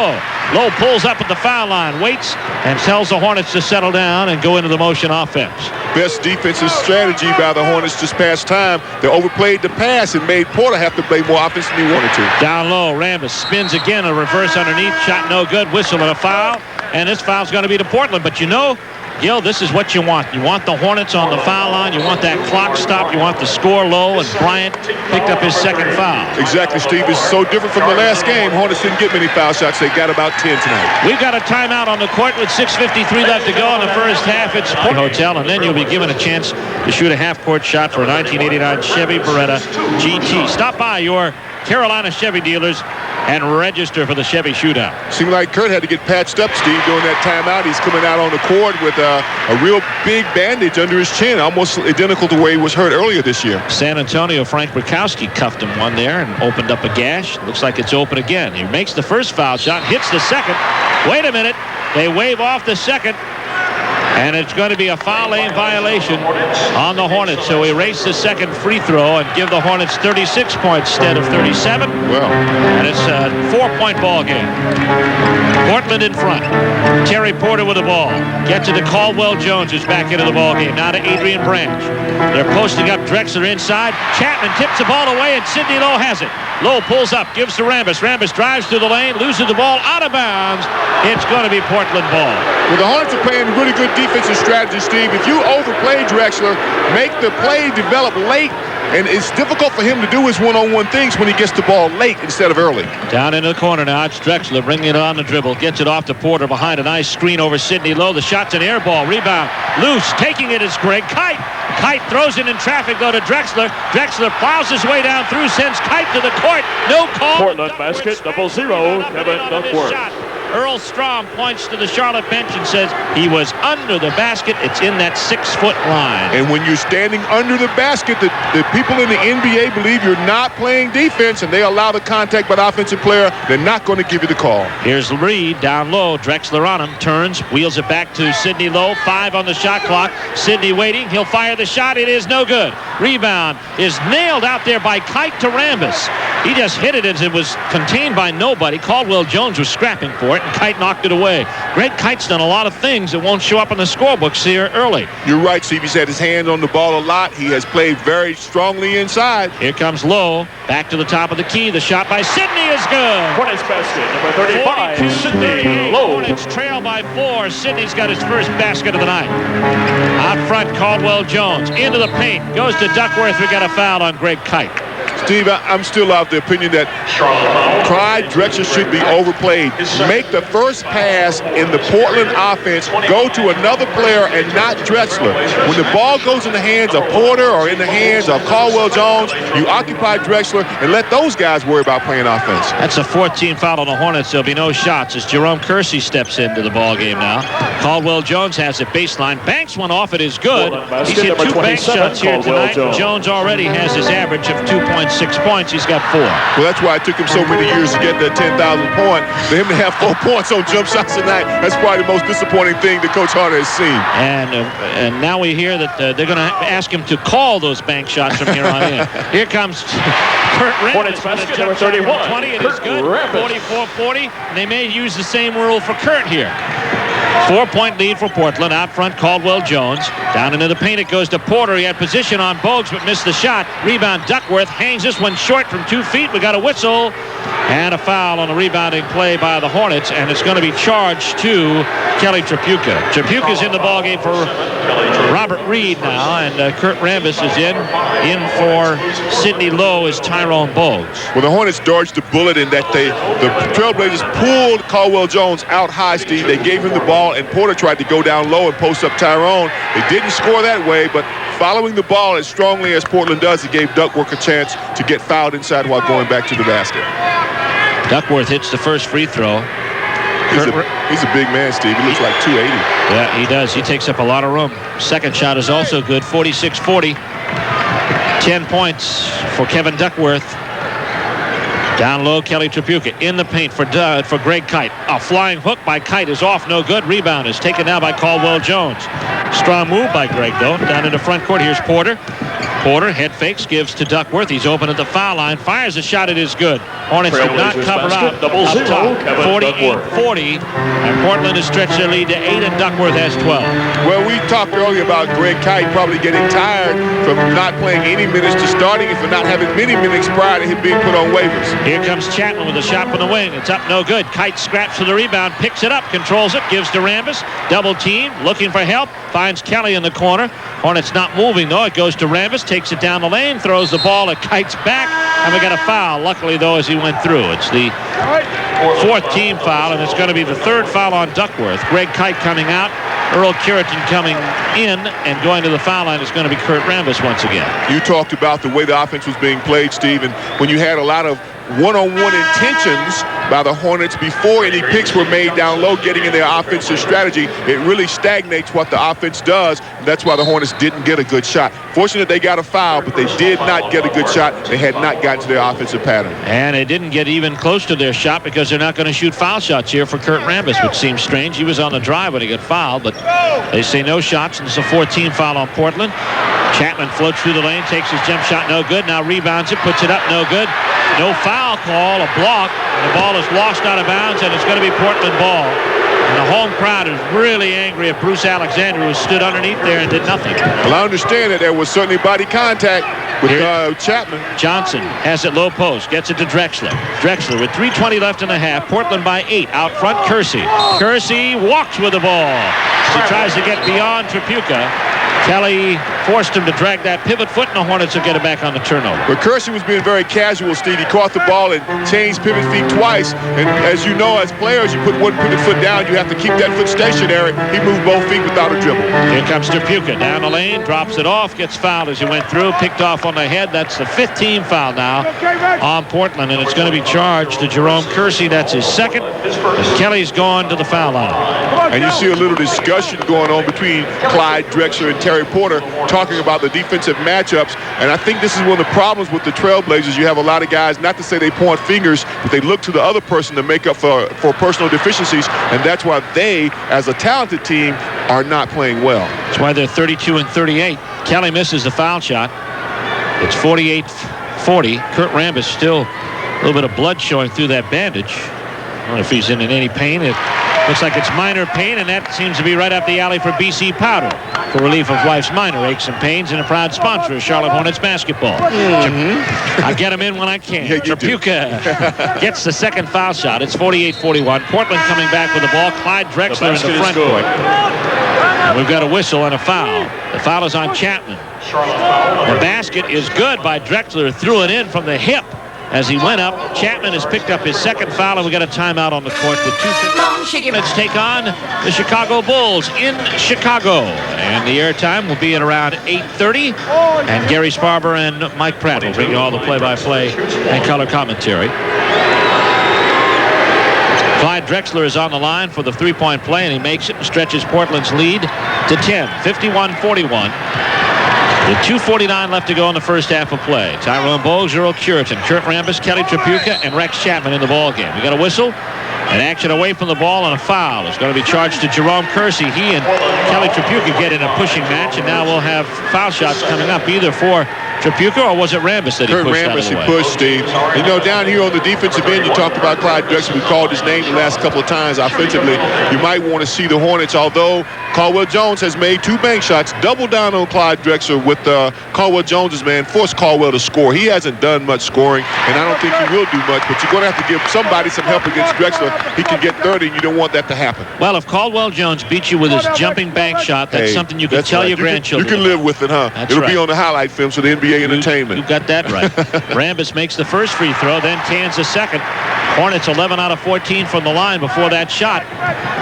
Lowe pulls up at the foul line, waits, and tells the Hornets to settle down and go into the motion offense. Best defensive strategy by the Hornets this past time. They overplayed the pass and made Porter have to play more offense than he wanted to. Down low, Rambis spins again, a reverse underneath, shot no good, whistle and a foul, and this foul's going to be to Portland. But you know, Gil, this is what you want. You want the Hornets on the foul line. You want that clock stop. You want the score low, and Bryant picked up his second foul. Exactly, Steve. It's so different from the last game. Hornets didn't get many foul shots. They got about 10 tonight. We've got a timeout on the court with 6:53 left to go in the first half. It's Hotel, and then you'll be given a chance to shoot a half-court shot for a 1989 Chevy Beretta GT. Stop by your Carolina Chevy dealers and register for the Chevy Shootout. Seemed like Kurt had to get patched up, Steve, during that timeout. He's coming out on the court with a real big bandage under his chin, almost identical to where he was hurt earlier this year. San Antonio, Frank Bukowski cuffed him one there and opened up a gash. Looks like it's open again. He makes the first foul shot, hits the second. Wait a minute. They wave off the second. And it's going to be a foul lane violation on the Hornets. So erase the second free throw and give the Hornets 36 points instead of 37. Well, and it's a 4-point ball game. Portland in front. Terry Porter with the ball. Gets it to Caldwell Jones, who's back into the ball game. Now to Adrian Branch. They're posting up Drexler inside. Chapman tips the ball away, and Sidney Lowe has it. Lowe pulls up, gives to Rambis. Rambis drives through the lane, loses the ball out of bounds. It's going to be Portland ball. Well, the Hornets are playing really good defensive strategy, Steve. If you overplay Drexler, make the play develop late, and it's difficult for him to do his one-on-one things when he gets the ball late instead of early. Down into the corner now. It's Drexler bringing it on the dribble. Gets it off to Porter behind a nice screen over Sidney Lowe. The shot's an air ball. Rebound. Loose. Taking it is Greg Kite. Kite throws it in traffic, though, to Drexler. Drexler plows his way down through, sends Kite to the court. No call. Portland basket, 0-0, Kevin Duckworth. Earl Strom points to the Charlotte bench and says he was under the basket. It's in that 6-foot line. And when you're standing under the basket, the people in the NBA believe you're not playing defense, and they allow the contact by the offensive player. They're not going to give you the call. Here's Reed down low. Drexler on him. Turns, wheels it back to Sidney Lowe. 5 on the shot clock. Sidney waiting. He'll fire the shot. It is no good. Rebound is nailed out there by Kite to Rambis. He just hit it as it was contained by nobody. Caldwell Jones was scrapping for it, and Kite knocked it away. Greg Kite's done a lot of things that won't show up in the scorebooks here early. You're right, Steve. He's had his hand on the ball a lot. He has played very strongly inside. Here comes Lowe. Back to the top of the key. The shot by Sidney is good. Hornets basket, number 35, Sidney Lowe. Hornets trail by 4. Sidney's got his first basket of the night. Out front, Caldwell Jones. Into the paint. Goes to Duckworth. We got a foul on Greg Kite. Steve, I'm still of the opinion that Clyde Drexler should be overplayed. Make the first pass in the Portland offense go to another player and not Drexler. When the ball goes in the hands of Porter or in the hands of Caldwell Jones, you occupy Drexler and let those guys worry about playing offense. That's a 14 foul on the Hornets. There'll be no shots as Jerome Kersey steps into the ball game now. Caldwell Jones has it baseline. Banks one off. It is good. He's hit 2 bank shots here tonight. Jones already has his average of 2.6 points. He's got 4. Well, that's why it took him so many years to get that 10,000 point. For him to have 4 points on jump shots tonight, that's probably the most disappointing thing that Coach Harder has seen. And now we hear that they're going to ask him to call those bank shots from here on in. Here comes Kurt Rambis with a jump shot from 20. It is good. 44-40. And they may use the same rule for Kurt here. 4-point lead for Portland. Out front, Caldwell Jones. Down into the paint, it goes to Porter. He had position on Bogues, but missed the shot. Rebound, Duckworth hangs this one short from 2 feet. We got a whistle and a foul on the rebounding play by the Hornets, and it's going to be charged to Kelly Tripucka. Tripucka's in the ballgame for Robert Reed now, and Kurt Rambis is in for Sidney Lowe as Tyrone Bogues. Well, the Hornets dodged the bullet in that the Trailblazers pulled Caldwell Jones out high, Steve. They gave him the ball, and Porter tried to go down low and post up Tyrone. They didn't score that way, but following the ball as strongly as Portland does, it gave Duckworth a chance to get fouled inside while going back to the basket. Duckworth hits the first free throw. He's a big man, Steve. He looks like 280. Yeah, he does. He takes up a lot of room. Second shot is also good, 46-40. 10 points for Kevin Duckworth. Down low, Kelly Tripucka in the paint for Greg Kite. A flying hook by Kite is off, no good. Rebound is taken now by Caldwell Jones. Strong move by Greg, though. Down in the front court, here's Porter. Porter head fakes, gives to Duckworth. He's open at the foul line. Fires a shot. It is good. Hornets did not cover out up top. 48-40. And Portland has stretched their lead to 8, and Duckworth has 12. Well, we talked earlier about Greg Kite probably getting tired from not playing any minutes to starting and for not having many minutes prior to him being put on waivers. Here comes Chapman with a shot from the wing. It's up, no good. Kite scraps for the rebound, picks it up, controls it, gives to Rambis. Double team, looking for help. Finds Kelly in the corner. Hornets not moving, though. It goes to Rambis, takes it down the lane, throws the ball at Kite's back, and we got a foul, luckily, though, as he went through. It's the 4th team foul, and it's going to be the 3rd foul on Duckworth. Greg Kite coming out, Earl Curitan coming in, and going to the foul line is going to be Kurt Rambis once again. You talked about the way the offense was being played, Steve, and when you had a lot of one-on-one intentions by the Hornets before any picks were made down low, getting in their offensive strategy, it really stagnates what the offense does. And that's why the Hornets didn't get a good shot. Fortunate they got a foul, but they did not get a good shot. They had not gotten to their offensive pattern. And they didn't get even close to their shot because they're not going to shoot foul shots here for Kurt Rambis, which seems strange. He was on the drive when he got fouled, but they say no shots, and it's a 14 foul on Portland. Chapman floats through the lane, takes his jump shot, no good. Now rebounds it, puts it up, no good. No foul call, a block. The ball is lost out of bounds, and it's going to be Portland ball. And the home crowd is really angry at Bruce Alexander, who stood underneath there and did nothing. Well, I understand that there was certainly body contact with Chapman. Johnson has it low post, gets it to Drexler. Drexler with 3:20 left in the half. Portland by 8. Out front, Kersey. Kersey walks with the ball. He tries to get beyond Tripucka. Kelly forced him to drag that pivot foot, and the Hornets will get it back on the turnover. But Kersey was being very casual, Steve. He caught the ball and changed pivot feet twice. And as you know, as players, you put one pivot foot down, you have to keep that foot stationary. He moved both feet without a dribble. Here comes Tripucka down the lane, drops it off, gets fouled as he went through, picked off on the head. That's the 5th team foul now on Portland, and it's going to be charged to Jerome Kersey. That's his 2nd. And Kelly's gone to the foul line. And you see a little discussion going on between Clyde Drexler and Terry Porter talking about the defensive matchups. And I think this is one of the problems with the Trailblazers. You have a lot of guys, not to say they point fingers, but they look to the other person to make up for personal deficiencies. And that's why they, as a talented team, are not playing well. That's why they're 32-38. Kelly misses the foul shot. It's 48-40. Kurt Rambis still a little bit of blood showing through that bandage. I don't know if he's in any pain. It looks like it's minor pain, and that seems to be right up the alley for BC Powder for relief of life's minor aches and pains, and a proud sponsor of Charlotte Hornets basketball. I get him in when I can. Yeah, Tripucka gets the 2nd foul shot. It's 48-41. Portland coming back with the ball. Clyde Drexler in the front court. We've got a whistle and a foul. The foul is on Chapman. The basket is good by Drexler. Threw it in from the hip as he went up. Chapman has picked up his second foul, and we got a timeout on the court with 2 minutes. Take on the Chicago Bulls in Chicago. And the airtime will be at around 8:30. And Gary Sparber and Mike Pratt will bring you all the play-by-play and color commentary. Clyde Drexler is on the line for the three-point play, and he makes it and stretches Portland's lead to 10, 51-41. With 2:49 left to go in the first half of play. Tyrone Bogues, Earl Curitan, Kurt Rambis, Kelly Tripucka, and Rex Chapman in the ball game. We got a whistle and action away from the ball, and a foul is going to be charged to Jerome Kersey. He and Kelly Tripucka get in a pushing match, and now we'll have foul shots coming up either for Tripucka, or was it Rambis that he pushed out of the way? Rambis, he pushed, Steve. You know, down here on the defensive end, you talked about Clyde Drexler. We called his name the last couple of times offensively. You might want to see the Hornets, although Caldwell Jones has made 2 bank shots, double down on Clyde Drexler with Caldwell Jones's man, force Caldwell to score. He hasn't done much scoring, and I don't think he will do much, but you're going to have to give somebody some help against Drexler. He can get 30, and you don't want that to happen. Well, if Caldwell Jones beats you with his jumping bank shot, that's something you can tell your grandchildren. You can live with it, huh? It'll be on the highlight films for the NBA Entertainment. You got that right. Rambis makes the first free throw, then Cans the second. Hornets 11 out of 14 from the line before that shot.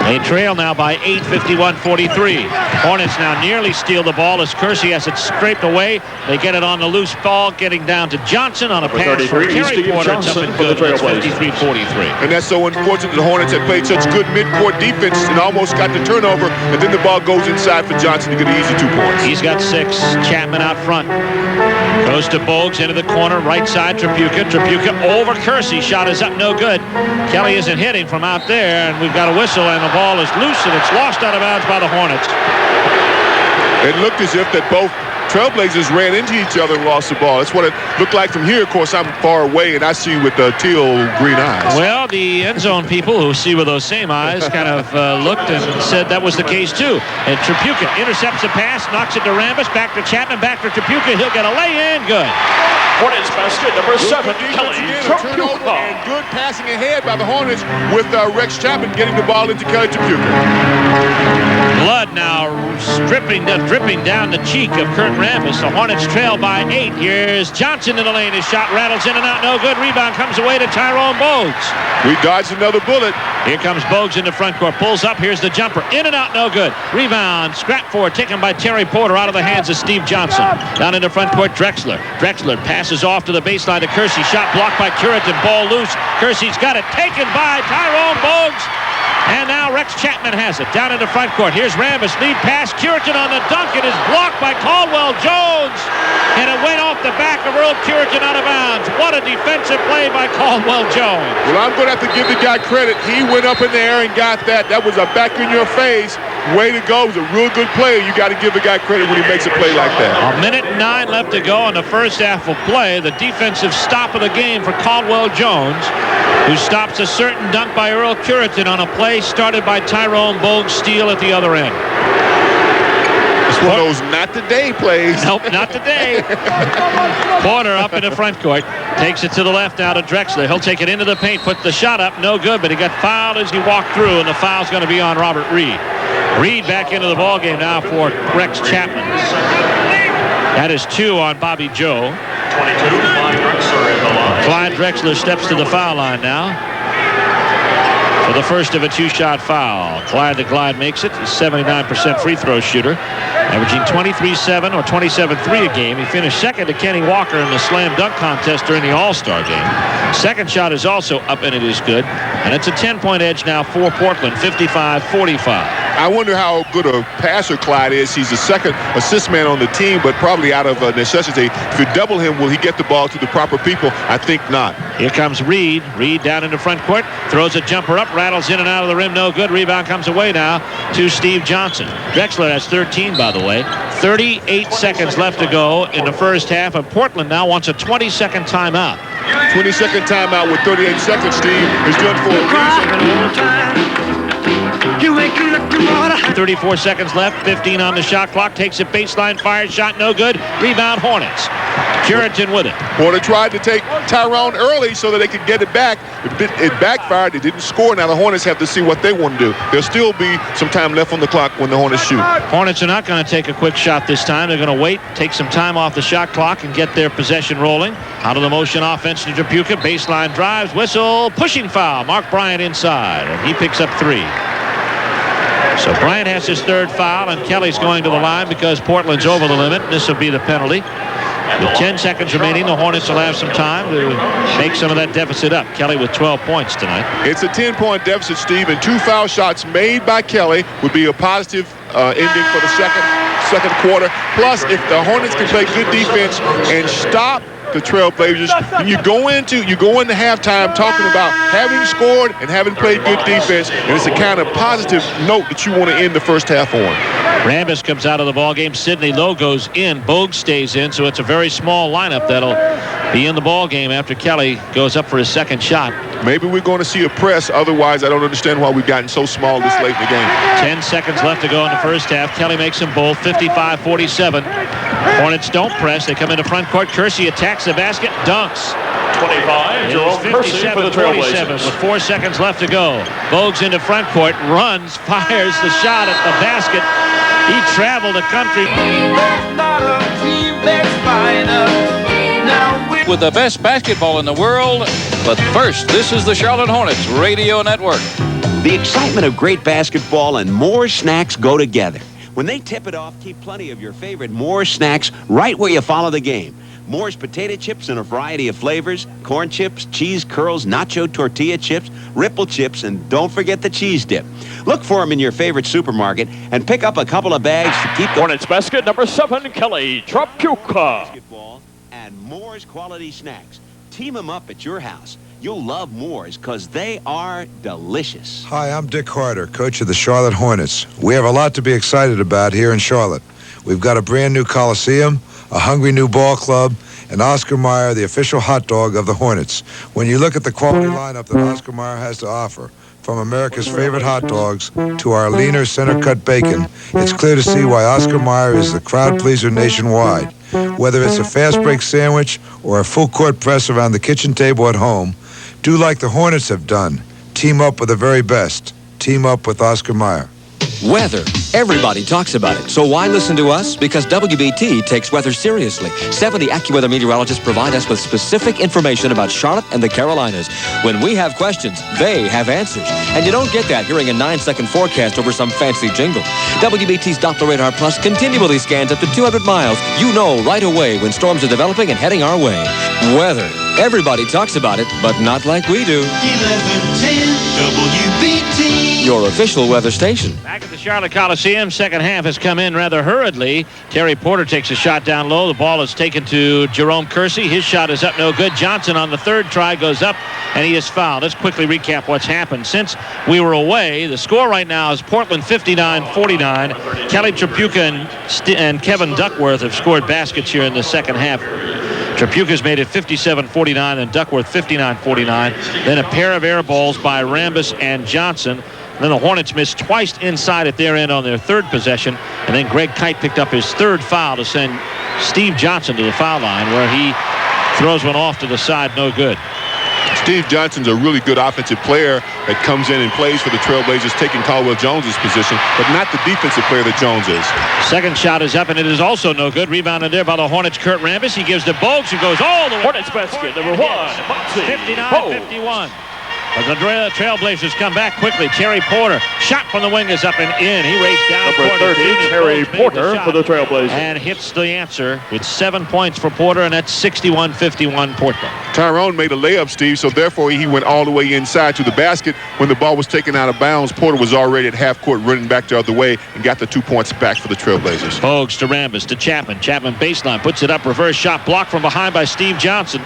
They trail now by 8, 51-43. Hornets now nearly steal the ball as Kersey has it scraped away. They get it on the loose ball, getting down to Johnson on a pass from Terry Porter. It's up and good. 53-43. And that's so unfortunate. The Hornets had played such good mid-court defense and almost got the turnover, and then the ball goes inside for Johnson to get an easy 2 points. He's got 6. Chapman out front. Goes to Bogues into the corner, right side, Tripucka. Tripucka over Kersey. Shot is up, no good. Kelly isn't hitting from out there, and we've got a whistle, and the ball is loose, and it's lost out of bounds by the Hornets. It looked as if that both Trailblazers ran into each other and lost the ball. That's what it looked like from here. Of course, I'm far away, and I see with teal green eyes. Well, the end zone people who see with those same eyes kind of looked and said that was the case, too. And Tripucka intercepts the pass, knocks it to Rambis, back to Chapman, back to Tripucka. He'll get a lay-in. Good. Hornets basket number 7, Kelly Tripucka. And good passing ahead by the Hornets with Rex Chapman getting the ball into Kelly Tripucka. Blood now dripping down the cheek of Kurt Rambis. The Hornets trail by 8. Here's Johnson in the lane. His shot rattles in and out. No good. Rebound comes away to Tyrone Bogues. We dodged another bullet. Here comes Bogues in the front court. Pulls up. Here's the jumper. In and out. No good. Rebound. Scrap forward. Taken by Terry Porter out of the hands of Steve Johnson. Down in the front court, Drexler. Drexler passes off to the baseline to Kersey. Shot blocked by Curitan. Ball loose. Kersey's got it. Taken by Tyrone Bogues. And now Rex Chapman has it. Down in the front court. Here's Rambis. Lead pass. Curitan on the dunk. It is blocked by Caldwell Jones. And it went off the back of Earl Curitan out of bounds. What a defensive play by Caldwell Jones. Well, I'm going to have to give the guy credit. He went up in the air and got that. That was a back in your face. Way to go. It was a real good play. You got to give the guy credit when he makes a play like that. A minute 9 left to go in the first half of play. The defensive stop of the game for Caldwell Jones, who stops a certain dunk by Earl Curitan on a play started by Tyrone Bogues' steal at the other end. It's one of those not today plays. Nope, not today. Porter up in the front court. Takes it to the left now to Drexler. He'll take it into the paint, put the shot up. No good, but he got fouled as he walked through, and the foul's going to be on Robert Reed. Reed back into the ballgame now for Rex Chapman. That is 2 on Bobby Joe. 22, Clyde Drexler in the line. Clyde Drexler steps to the foul line now for the first of a 2-shot foul. Clyde the Glide makes it. He's 79% free throw shooter, averaging 23-7 or 27-3 a game. He finished second to Kenny Walker in the slam dunk contest during the All-Star game. Second shot is also up, and it is good. And it's a 10-point edge now for Portland, 55-45. I wonder how good a passer Clyde is. He's the second assist man on the team, but probably out of necessity. If you double him, will he get the ball to the proper people? I think not. Here comes Reed. Reed down in the front court. Throws a jumper up. Rattles in and out of the rim. No good. Rebound comes away now to Steve Johnson. Drexler has 13, by the way. 38 seconds left to go in the first half, and Portland now wants a 20-second timeout. 20-second timeout with 38 seconds, Steve, is good for a reason. 34 seconds left, 15 on the shot clock. Takes it baseline, fires, shot no good. Rebound Hornets. Puritan with it. Porter tried to take Tyrone early so that they could get it back. It backfired. They didn't score. Now the Hornets have to see what they want to do. There'll still be some time left on the clock when the Hornets shoot. Hornets are not going to take a quick shot this time. They're going to wait, take some time off the shot clock, and get their possession rolling. Out of the motion offense to Tripucka. Baseline drives, whistle, pushing foul. Mark Bryant inside, and he picks up 3. So Bryant has his 3rd foul, and Kelly's going to the line because Portland's over the limit. This will be the penalty. With 10 seconds remaining, the Hornets will have some time to make some of that deficit up. Kelly with 12 points tonight. It's a 10-point deficit, Steve, and 2 foul shots made by Kelly would be a positive ending for the second quarter. Plus, if the Hornets can play good defense and stop the Trailblazers, and you go into halftime talking about having scored and having played good defense, and it's a kind of positive note that you want to end the first half on. Rambis comes out of the ball game. Sidney Lowe goes in. Bogue stays in, so it's a very small lineup that'll be in the ball game after Kelly goes up for his 2nd shot. Maybe we're going to see a press. Otherwise, I don't understand why we've gotten so small this late in the game. 10 seconds left to go in the first half. Kelly makes them both 55-47. Hornets don't press. They come into front court. Kersey attacks the basket, dunks. 25, Jerome Kersey for the Trailblazers. With 4 seconds left to go. Bogues into front court, runs, fires the shot at the basket. He traveled the country. With the best basketball in the world. But first, this is the Charlotte Hornets Radio Network. The excitement of great basketball and Moore's snacks go together. When they tip it off, keep plenty of your favorite Moore's snacks right where you follow the game. Moore's potato chips in a variety of flavors, corn chips, cheese curls, nacho tortilla chips, ripple chips, and don't forget the cheese dip. Look for them in your favorite supermarket and pick up a couple of bags to keep the Hornets basket number 7, Kelly Tripucka. Basketball and Moore's quality snacks. Team them up at your house. You'll love Moore's because they are delicious. Hi, I'm Dick Harder, coach of the Charlotte Hornets. We have a lot to be excited about here in Charlotte. We've got a brand new Coliseum, a hungry new ball club, and Oscar Mayer, the official hot dog of the Hornets. When you look at the quality lineup that Oscar Mayer has to offer, from America's favorite hot dogs to our leaner center-cut bacon, it's clear to see why Oscar Mayer is the crowd pleaser nationwide. Whether it's a fast break sandwich or a full court press around the kitchen table at home, do like the Hornets have done. Team up with the very best. Team up with Oscar Mayer. Weather. Everybody talks about it. So why listen to us? Because WBT takes weather seriously. 70 AccuWeather meteorologists provide us with specific information about Charlotte and the Carolinas. When we have questions, they have answers. And you don't get that hearing a 9-second forecast over some fancy jingle. WBT's Doppler Radar Plus continually scans up to 200 miles. You know right away when storms are developing and heading our way. Weather. Everybody talks about it, but not like we do. 1110 WBT. Your official weather station. Back at the Charlotte Coliseum, second half has come in rather hurriedly. Terry Porter takes a shot down low. The ball is taken to Jerome Kersey. His shot is up no good. Johnson on the 3rd try goes up, and he is fouled. Let's quickly recap what's happened. Since we were away, the score right now is Portland 59-49. Kelly Tripucka and Kevin Duckworth have scored baskets here in the second half. Tripucka's made it 57-49 and Duckworth 59-49. Then a pair of air balls by Rambis and Johnson. Then the Hornets missed twice inside at their end on their 3rd possession. And then Greg Kite picked up his 3rd foul to send Steve Johnson to the foul line, where he throws one off to the side, no good. Steve Johnson's a really good offensive player that comes in and plays for the Trailblazers, taking Caldwell Jones's position, but not the defensive player that Jones is. Second shot is up, and it is also no good. Rebounded there by the Hornets, Kurt Rambis. He gives to Bogues, who goes all the way. Hornets basket number 1, 59-51. But the Trailblazers come back quickly. Terry Porter, shot from the wing is up and in. He raced down. Number 30, Terry Porter for the Trailblazers. And hits the answer with 7 points for Porter, and that's 61-51 Portland. Tyrone made a layup, Steve, so therefore he went all the way inside to the basket. When the ball was taken out of bounds, Porter was already at half court running back the other way and got the 2 points back for the Trailblazers. Bogues to Rambis to Chapman. Chapman baseline, puts it up, reverse shot blocked from behind by Steve Johnson.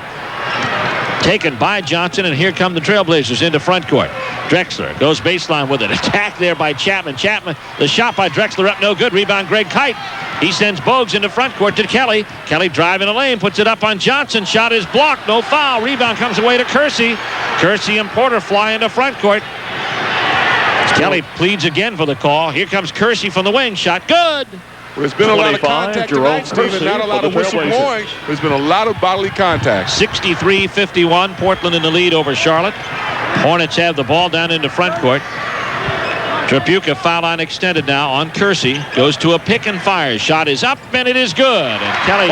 Taken by Johnson, and here come the Trailblazers into front court. Drexler goes baseline with it. Attack there by Chapman. Chapman, the shot by Drexler up no good. Rebound Greg Kite. He sends Bogues into front court to Kelly. Kelly driving the lane, puts it up on Johnson. Shot is blocked, no foul. Rebound comes away to Kersey. Kersey and Porter fly into front court. Kelly pleads again for the call. Here comes Kersey from the wing. Shot good. Well, there's been a lot of contact tonight, Stephen. Not a lot of whistle blowing. There's been a lot of bodily contact. 63-51. Portland in the lead over Charlotte. Hornets have the ball down into front court. Tripucka foul line extended now on Kersey. Goes to a pick and fire. Shot is up, and it is good. And Kelly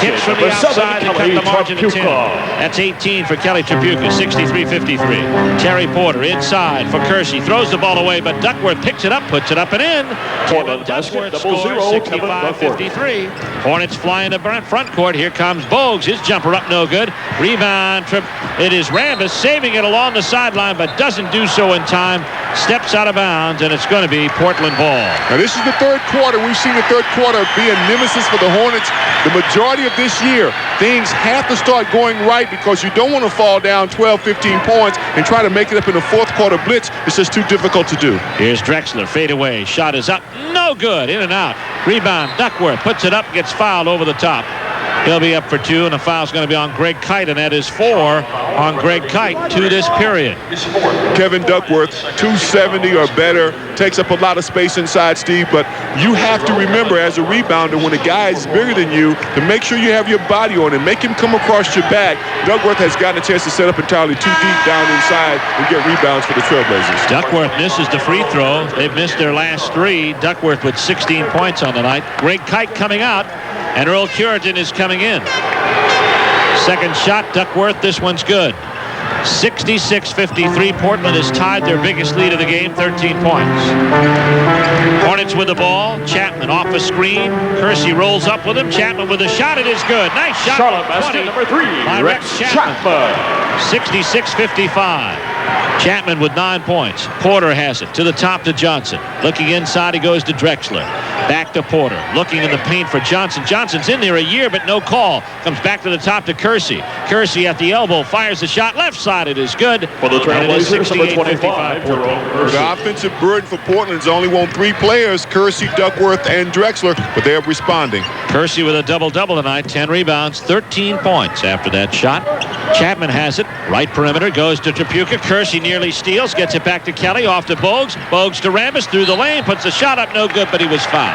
hits from the outside to cut the margin to 10. That's 18 for Kelly Tripucka, 63-53. Terry Porter inside for Kersey. Throws the ball away, but Duckworth picks it up, puts it up and in. Portland Duckworth scores 65-53. Hornets fly into front court. Here comes Bogues. His jumper up, no good. Rebound. It is Rambis saving it along the sideline, but doesn't do so in time. Steps out of bounds, and it's going to be Portland ball. Now, this is the third quarter. We've seen the third quarter be a nemesis for the Hornets. The majority of this year, things have to start going right because you don't want to fall down 12, 15 points and try to make it up in the fourth quarter blitz. It's just too difficult to do. Here's Drexler. Fade away. Shot is up. No good. In and out. Rebound. Duckworth puts it up. Gets fouled over the top. He'll be up for 2, and the foul's going to be on Greg Kite, and that is 4 on Greg Kite to this period. Kevin Duckworth, 270 or better, takes up a lot of space inside, Steve, but you have to remember as a rebounder when a guy is bigger than you to make sure you have your body on him, make him come across your back. Duckworth has gotten a chance to set up entirely too deep down inside and get rebounds for the Trailblazers. Duckworth misses the free throw. They've missed their last 3. Duckworth with 16 points on the night. Greg Kite coming out, and Earl Curitan is coming in. Second shot, Duckworth. This one's good. 66-53. Portland has tied their biggest lead of the game, 13 points. Hornets with the ball. Chapman off a screen. Kersey rolls up with him. Chapman with a shot. It is good. Nice shot. Charlotte basket number 3. By Rex Chapman. 66-55. Chapman with 9 points. Porter has it to the top to Johnson. Looking inside, he goes to Drexler. Back to Porter. Looking in the paint for Johnson. Johnson's in there a year, but no call. Comes back to the top to Kersey. Kersey at the elbow. Fires the shot. Left side. It is good. For the Trailblazers, number 25. The offensive burden for Portland's only won 3 players, Kersey, Duckworth, and Drexler, but they're responding. Kersey with a double-double tonight. 10 rebounds, 13 points after that shot. Chapman has it. Right perimeter. Goes to Tripucka. Kersey nearly steals. Gets it back to Kelly. Off to Bogues. Bogues to Rambis. Through the lane. Puts the shot up. No good, but he was fouled.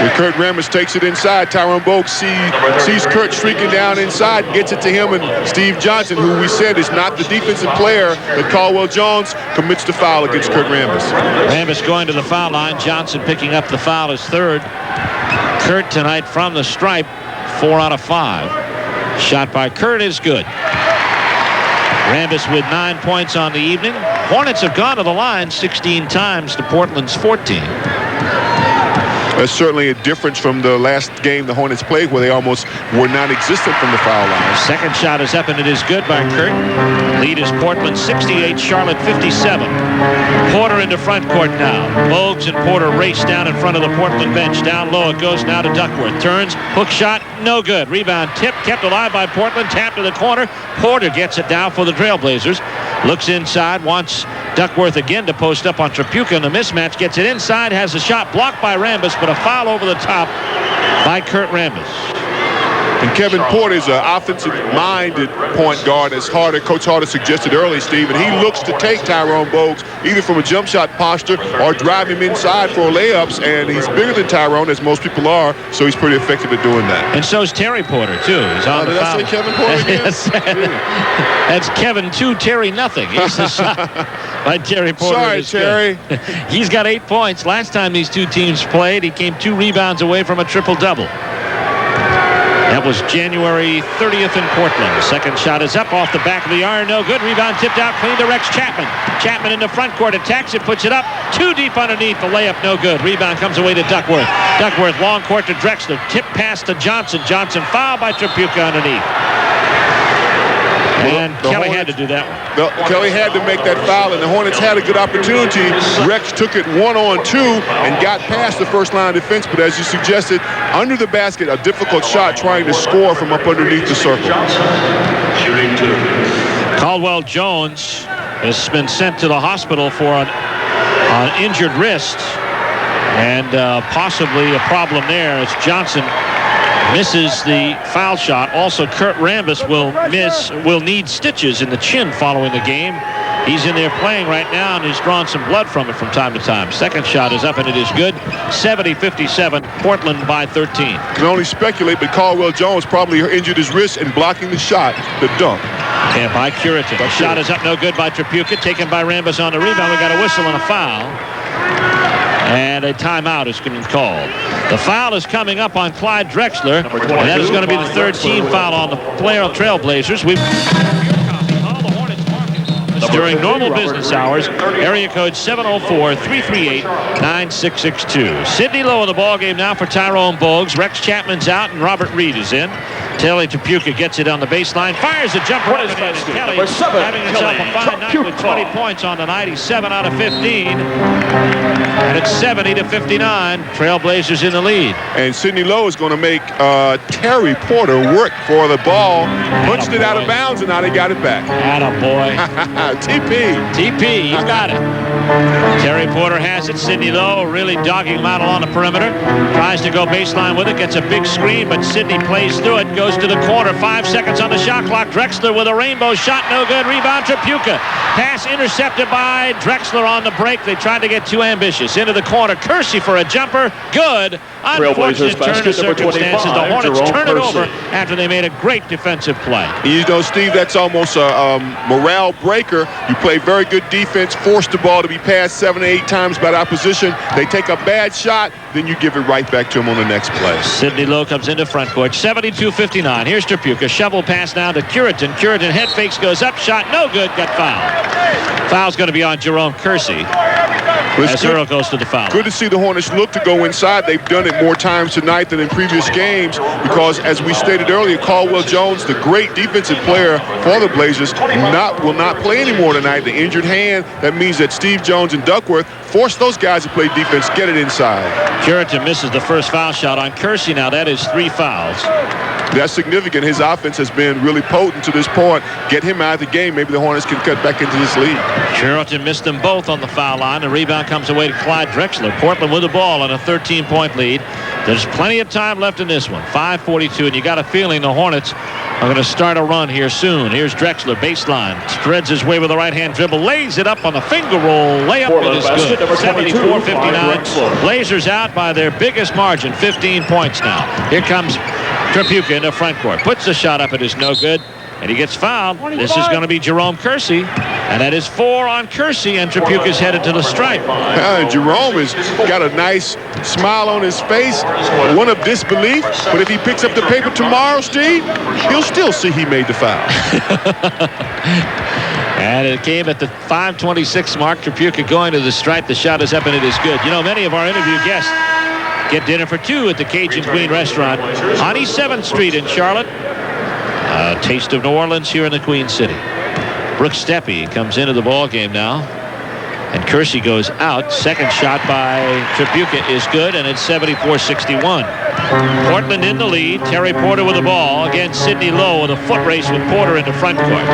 When Kurt Rambis takes it inside, Tyrone Bogues sees Kurt streaking down inside, gets it to him, and Steve Johnson, who we said is not the defensive player that Caldwell Jones, commits the foul against Kurt Rambis. Rambis going to the foul line. Johnson picking up the foul, his 3rd. Kurt tonight from the stripe, 4 out of 5. Shot by Kurt is good. Rambis with 9 points on the evening. Hornets have gone to the line 16 times to Portland's 14. That's certainly a difference from the last game the Hornets played where they almost were non-existent from the foul line. Second shot is up, and it is good by Kurt. Lead is Portland 68, Charlotte 57. Porter into front court now. Bogues and Porter race down in front of the Portland bench. Down low it goes now to Duckworth. Turns, hook shot, no good. Rebound tip, kept alive by Portland. Tap to the corner. Porter gets it down for the Trailblazers. Looks inside, wants Duckworth again to post up on Tripucka, and the mismatch gets it inside, has a shot blocked by Rambis, but a foul over the top by Kurt Rambis. And Kevin Porter is an offensive-minded point guard, as Coach Harder suggested earlier, Steve, and he looks to take Tyrone Bogues either from a jump shot posture or drive him inside for layups, and he's bigger than Tyrone, as most people are, so he's pretty effective at doing that. And so's Terry Porter, too. He's on the did foul. I say Kevin Porter again? That's Kevin 2, Terry nothing. He's the shot by Terry Porter. Sorry, Terry. He's got 8 points. Last time these 2 teams played, he came 2 rebounds away from a triple-double. That was January 30th in Portland. Second shot is up off the back of the iron. No good. Rebound tipped out clean to Rex Chapman. Chapman in the front court. Attacks it. Puts it up. Too deep underneath. The layup no good. Rebound comes away to Duckworth. Duckworth long court to Drexler. Tip pass to Johnson. Johnson fouled by Tripucka underneath. And Kelly had to do that one. Kelly had to make that foul, and the Hornets had a good opportunity. Rex took it 1-on-2 and got past the first line of defense, but as you suggested, under the basket, a difficult shot trying to score from up underneath the circle. Caldwell Jones has been sent to the hospital for an injured wrist, and possibly a problem there as Johnson misses the foul shot. Also, Kurt Rambis will need stitches in the chin following the game. He's in there playing right now, and he's drawn some blood from it from time to time. Second shot is up, and it is good. 70-57, Portland by 13. Can only speculate, but Caldwell Jones probably injured his wrist in blocking the shot, the dunk. And by Curitin. The shot is up, no good by Tripucka. Taken by Rambis on the rebound. We got a whistle and a foul. And a timeout is going to be called. The foul is coming up on Clyde Drexler. And that is going to be the third team foul on the player of Trailblazers. During normal business hours, area code 704-338-9662. Sidney Lowe in the ballgame now for Tyrone Bogues. Rex Chapman's out and Robert Reed is in. Taylor Tripucka gets it on the baseline, fires a jumper. Kelly having himself a fine night with 20 points on the night. He's 7 out of 15. And it's 70-59. Trailblazers in the lead. And Sidney Lowe is going to make Terry Porter work for the ball. Punched it out of bounds, and now they got it back. Attaboy. TP, you got it. Terry Porter has it. Sidney Lowe really dogging him out along the perimeter. Tries to go baseline with it. Gets a big screen, but Sidney plays through it. Goes to the corner. 5 seconds on the shot clock. Drexler with a rainbow shot. No good. Rebound Tripucka. Pass intercepted by Drexler on the break. They tried to get too ambitious. Into the corner. Kersey for a jumper. Good. Unfortunate turn of circumstances. The Hornets turn it over after they made a great defensive play. You know, Steve, that's almost a morale breaker. You play very good defense, force the ball to be passed 7 to 8 times by the opposition. They take a bad shot, then you give it right back to them on the next play. Sidney Lowe comes into front court. 72-59. Here's Tripucka. Shovel pass now to Curitin. Curitin head fakes, goes up, shot, no good, got fouled. Foul's going to be on Jerome Kersey. As Earl goes to the foul. Good to see the Hornets look to go inside. They've done it more times tonight than in previous games because, as we stated earlier, Caldwell Jones, the great defensive player for the Blazers, will not play anymore tonight. The injured hand, that means that Steve Jones and Duckworth force those guys to play defense, get it inside. Curitin misses the first foul shot on Kersey. Now that is 3 fouls. That's significant. His offense has been really potent to this point. Get him out of the game. Maybe the Hornets can cut back into this lead. Curitin missed them both on the foul line. The rebound comes away to Clyde Drexler. Portland with the ball on a 13-point lead. There's plenty of time left in this one. 5:42, and you got a feeling the Hornets are going to start a run here soon. Here's Drexler, baseline. Spreads his way with the right-hand dribble. Lays it up on the finger roll. Layup, it is good. 74-59. Blazers out by their biggest margin, 15 points now. Here comes Tripucka into front court. Puts the shot up. It is no good. And he gets fouled. This is going to be Jerome Kersey. And that is 4 on Kersey, and Tripucka's headed to the stripe. Jerome has got a nice smile on his face, one of disbelief. But if he picks up the paper tomorrow, Steve, he'll still see he made the foul. And it came at the 5:26 mark. Tripucka going to the stripe. The shot is up, and it is good. You know, many of our interview guests get dinner for 2 at the Cajun Queen restaurant on East 7th Street in Charlotte. Taste of New Orleans here in the Queen City. Brooks Steppe comes into the ball game now. And Kersey goes out. Second shot by Tripucka is good, and it's 74-61. Portland in the lead. Terry Porter with the ball. Again, Sidney Lowe with a foot race with Porter into front court.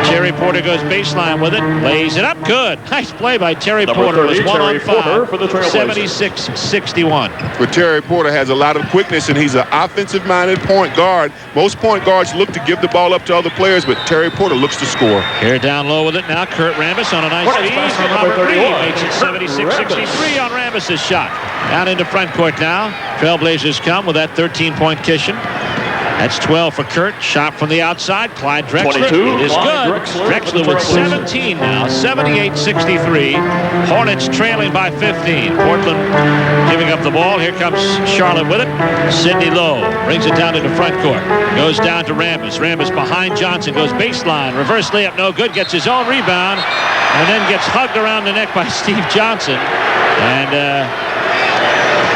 Terry Porter goes baseline with it. Lays it up. Good. Nice play by Terry Porter. It was 1 on 5. 76-61. But Terry Porter has a lot of quickness, and he's an offensive-minded point guard. Most point guards look to give the ball up to other players, but Terry Porter looks to score. Here down low with it now. Kurt Rambis on a nice feed. Robert Reed makes it 76-63 on Rambis' shot. Down into front court now. Trailblazers come with that 13-point cushion. That's 12 for Kurt. Shot from the outside. Clyde Drexler. It is good. Drexler with 17 now. 78-63. Hornets trailing by 15. Portland giving up the ball. Here comes Charlotte with it. Sidney Lowe brings it down into front court. Goes down to Rambis. Rambis behind Johnson. Goes baseline. Reverse layup. No good. Gets his own rebound. And then gets hugged around the neck by Steve Johnson. And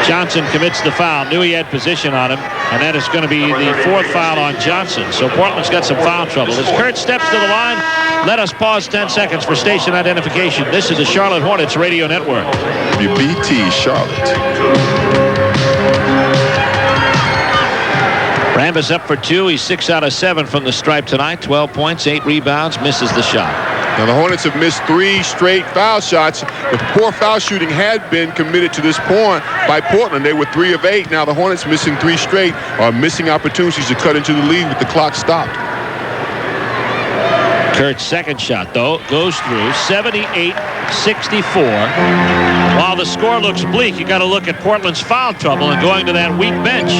Johnson commits the foul. Knew he had position on him. And that is going to be the 4th foul on Johnson. So Portland's got some foul trouble. As Kurt steps to the line, let us pause 10 seconds for station identification. This is the Charlotte Hornets Radio Network. WBT Charlotte. Rambis up for 2. He's 6 out of 7 from the stripe tonight. 12 points, 8 rebounds, misses the shot. Now the Hornets have missed 3 straight foul shots. The poor foul shooting had been committed to this point by Portland. They were 3 of 8. Now the Hornets missing 3 straight are missing opportunities to cut into the lead with the clock stopped. Kurt's second shot, though, goes through 78-64. While the score looks bleak, you got to look at Portland's foul trouble and going to that weak bench.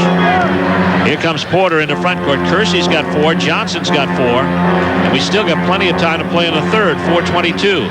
Here comes Porter into front court. Kersey's got 4. Johnson's got 4. And we still got plenty of time to play in the third. 4:22.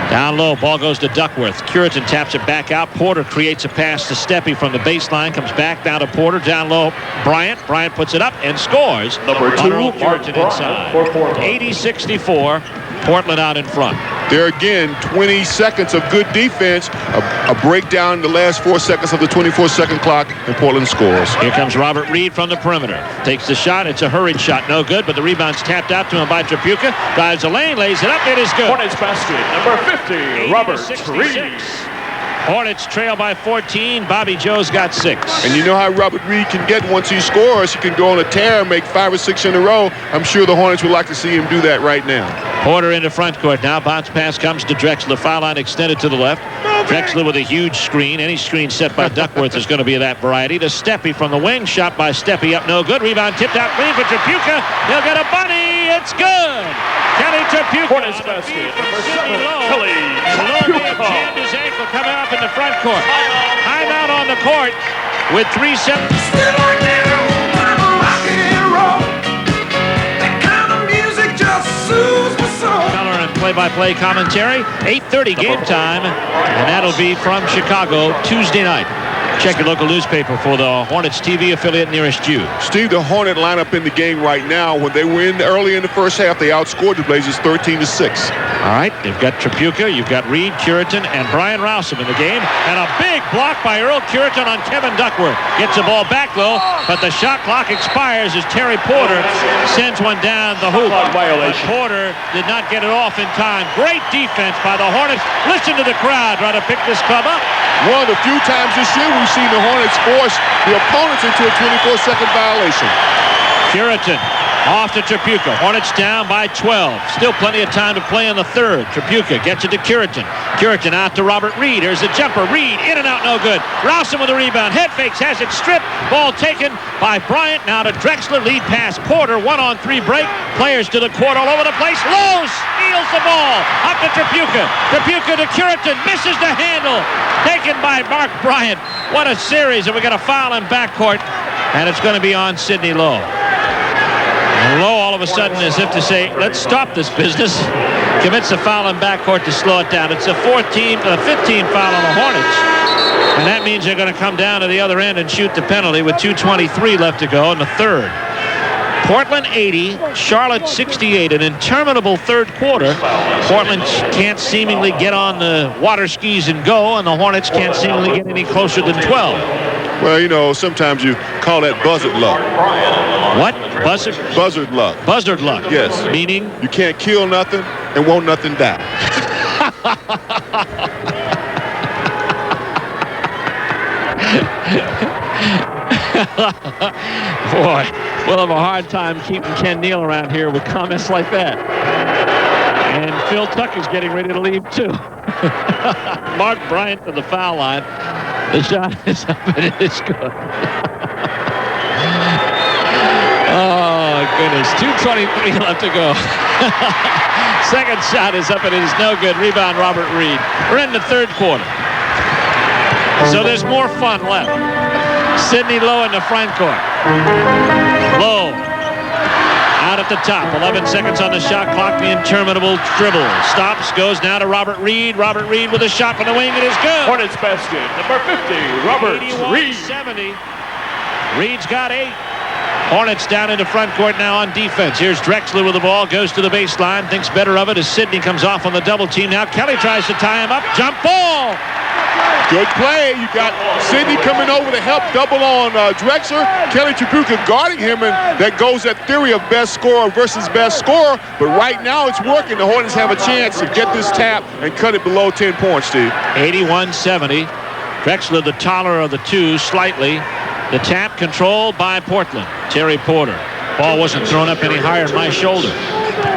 Down low, ball goes to Duckworth. Curitan taps it back out. Porter creates a pass to Steppe from the baseline. Comes back down to Porter. Down low, Bryant. Bryant puts it up and scores. Number 2, Curitan inside. 80-64. Portland out in front. There again, 20 seconds of good defense. A breakdown in the last 4 seconds of the 24-second clock, and Portland scores. Here comes Robert Reed from the perimeter. Takes the shot. It's a hurried shot. No good, but the rebound's tapped out to him by Tripucka. Drives the lane, lays it up. It is good. Hornets basket, number 50, Robert Reed. Hornets trail by 14. Bobby Joe's got 6. And you know how Robert Reed can get once he scores. He can go on a tear and make 5 or 6 in a row. I'm sure the Hornets would like to see him do that right now. Porter into front court now. Bounce pass comes to Drexler. Foul line extended to the left. Drexler with a huge screen. Any screen set by Duckworth is going to be of that variety. To Steppe from the wing. Shot by Steppe up no good. Rebound tipped out clean for Tripucka. He'll get a bunny. It's good. Kelly Tripucka. Hornets basket, number 7, Kelly Tripucka. Jammed his ankle coming up in the front court. Timeout on the court with 3 seconds. Color and play-by-play commentary. 8:30 game time, and that'll be from Chicago Tuesday night. Check your local newspaper for the Hornets TV affiliate nearest you. Steve, the Hornet lineup in the game right now, when they were in early in the first half, they outscored the Blazers 13-6. All right, they've got Tripucka, you've got Reed, Curitan, and Brian Rowsom in the game. And a big block by Earl Curitan on Kevin Duckworth. Gets the ball back low, but the shot clock expires as Terry Porter sends one down the hoop. But Porter did not get it off in time. Great defense by the Hornets. Listen to the crowd trying to pick this club up. One of the few times this year we've seen the Hornets force the opponents into a 24-second violation. Curitan off to Tripucka. Hornets down by 12. Still plenty of time to play in the third. Tripucka gets it to Curitan. Curitan out to Robert Reed. Here's the jumper. Reed in and out, no good. Rowsom with the rebound. Head fakes, has it stripped. Ball taken by Bryant. Now to Drexler. Lead pass. Porter. 1-on-3 break. Players to the court all over the place. Lowe steals the ball. Up to Tripucka. Tripucka to Curitan. Misses the handle. Taken by Mark Bryant. What a series. And we got a foul in backcourt. And it's going to be on Sidney Lowe. And Lowe all of a sudden, as if to say, let's stop this business, commits a foul in backcourt to slow it down. It's a 15 foul on the Hornets. And that means they're going to come down to the other end and shoot the penalty with 2:23 left to go in the third. Portland 80, Charlotte 68. An interminable third quarter. Portland can't seemingly get on the water skis and go, and the Hornets can't seemingly get any closer than 12. Well, you know, sometimes you call that buzzard luck. What? Buzzard? Buzzard luck. Buzzard luck. Yes. Meaning? You can't kill nothing and won't nothing die. Boy, we'll have a hard time keeping Ken Neal around here with comments like that. And Phil Tucker's getting ready to leave, too. Mark Bryant to the foul line. The shot is up and it is good. Oh, goodness. 2:23 left to go. Second shot is up and it is no good. Rebound, Robert Reed. We're in the third quarter. So there's more fun left. Sidney Lowe in the front court. Lowe out at the top. 11 seconds on the shot clock. The interminable dribble. Stops, goes now to Robert Reed. Robert Reed with a shot from the wing. It is good. Hornets basket, number 50, Robert Reed. 71-70. Reed's got 8. Hornets down into front court now on defense. Here's Drexler with the ball. Goes to the baseline. Thinks better of it as Sidney comes off on the double team. Now Kelly tries to tie him up. Jump ball. Good play. You got Sidney coming over to help double on Drexler. Kelly Tripucka guarding him, and that goes that theory of best scorer versus best scorer. But right now it's working. The Hornets have a chance to get this tap and cut it below 10 points, Steve. 81-70. Drexler the taller of the two slightly. The tap controlled by Portland. Terry Porter. Ball wasn't thrown up any higher than my shoulder.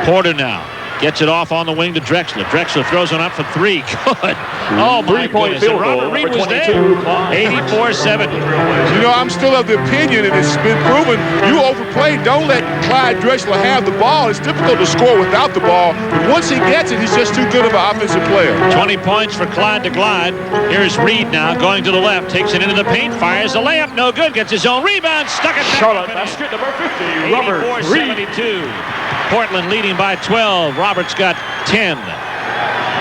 Porter now. Gets it off on the wing to Drexler. Drexler throws one up for three. Good. Oh, my goodness. And Robert Reed was there. 84-70. You know, I'm still of the opinion, and it's been proven, you overplay. Don't let Clyde Drexler have the ball. It's difficult to score without the ball. But once he gets it, he's just too good of an offensive player. 20 points for Clyde to Glide. Here's Reed now going to the left. Takes it into the paint. Fires a layup. No good. Gets his own rebound. Stuck it back. Charlotte basket number 50. Robert Reed. 84-72. Portland leading by 12. Roberts got 10.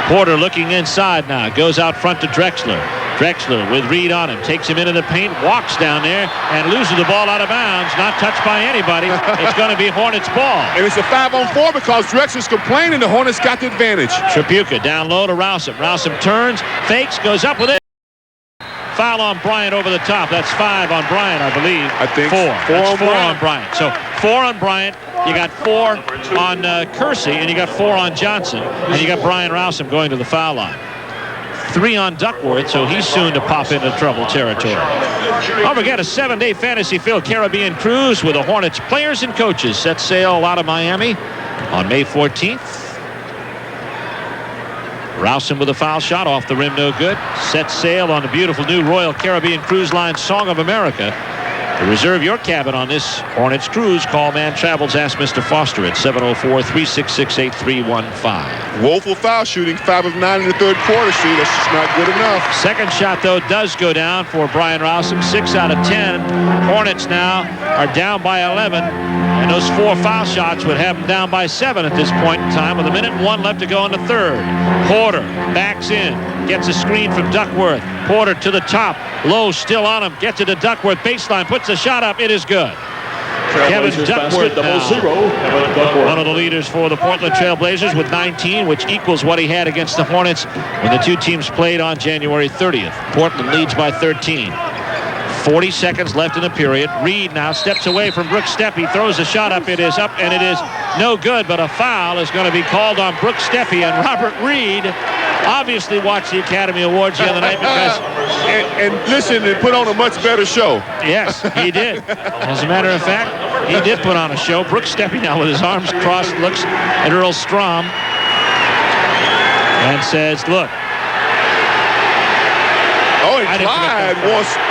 Porter looking inside now. Goes out front to Drexler. Drexler with Reed on him. Takes him into the paint. Walks down there and loses the ball out of bounds. Not touched by anybody. It's going to be Hornets ball. And it's a 5-on-4 because Drexler's complaining. The Hornets got the advantage. Trapuka down low to Rowsom. Rowsom turns, fakes, goes up with it. Foul on Bryant over the top. That's 5 on Bryant, I believe. I think four. That's four on Bryant. So 4 on Bryant. You got 4 on Kersey, and you got 4 on Johnson, and you got Brian Rowsom going to the foul line. 3 on Duckworth, so he's soon to pop into trouble territory. Don't forget, a 7-day fantasy filled Caribbean cruise with the Hornets players and coaches set sail out of Miami on May 14th. Rowsom with a foul shot off the rim, no good. Set sail on the beautiful new Royal Caribbean Cruise Line Song of America. To reserve your cabin on this Hornets cruise, call Man Travels. Ask Mr. Foster at 704-366-8315. Woeful foul shooting, 5 of 9 in the third quarter, Steve. That's just not good enough. Second shot, though, does go down for Brian Rowsom. 6 out of 10. Hornets now are down by 11. And those 4 foul shots would have them down by 7 at this point in time with 1:01 left to go in the third. Porter backs in, gets a screen from Duckworth. Porter to the top, Lowe still on him, gets it to Duckworth, baseline, puts the shot up, it is good. Kevin Duckworth now, one of the leaders for the Portland Trailblazers with 19, which equals what he had against the Hornets when the two teams played on January 30th. Portland leads by 13. 40 seconds left in the period. Reed now steps away from Brooks Steppe, throws a shot up. It is up, and it is no good, but a foul is going to be called on Brooks Steppe, and Robert Reed obviously watched the Academy Awards the other night because... and listen, and put on a much better show. Yes, he did. As a matter of fact, he did put on a show. Brooks Steppe now with his arms crossed looks at Earl Strom and says, look, oh, and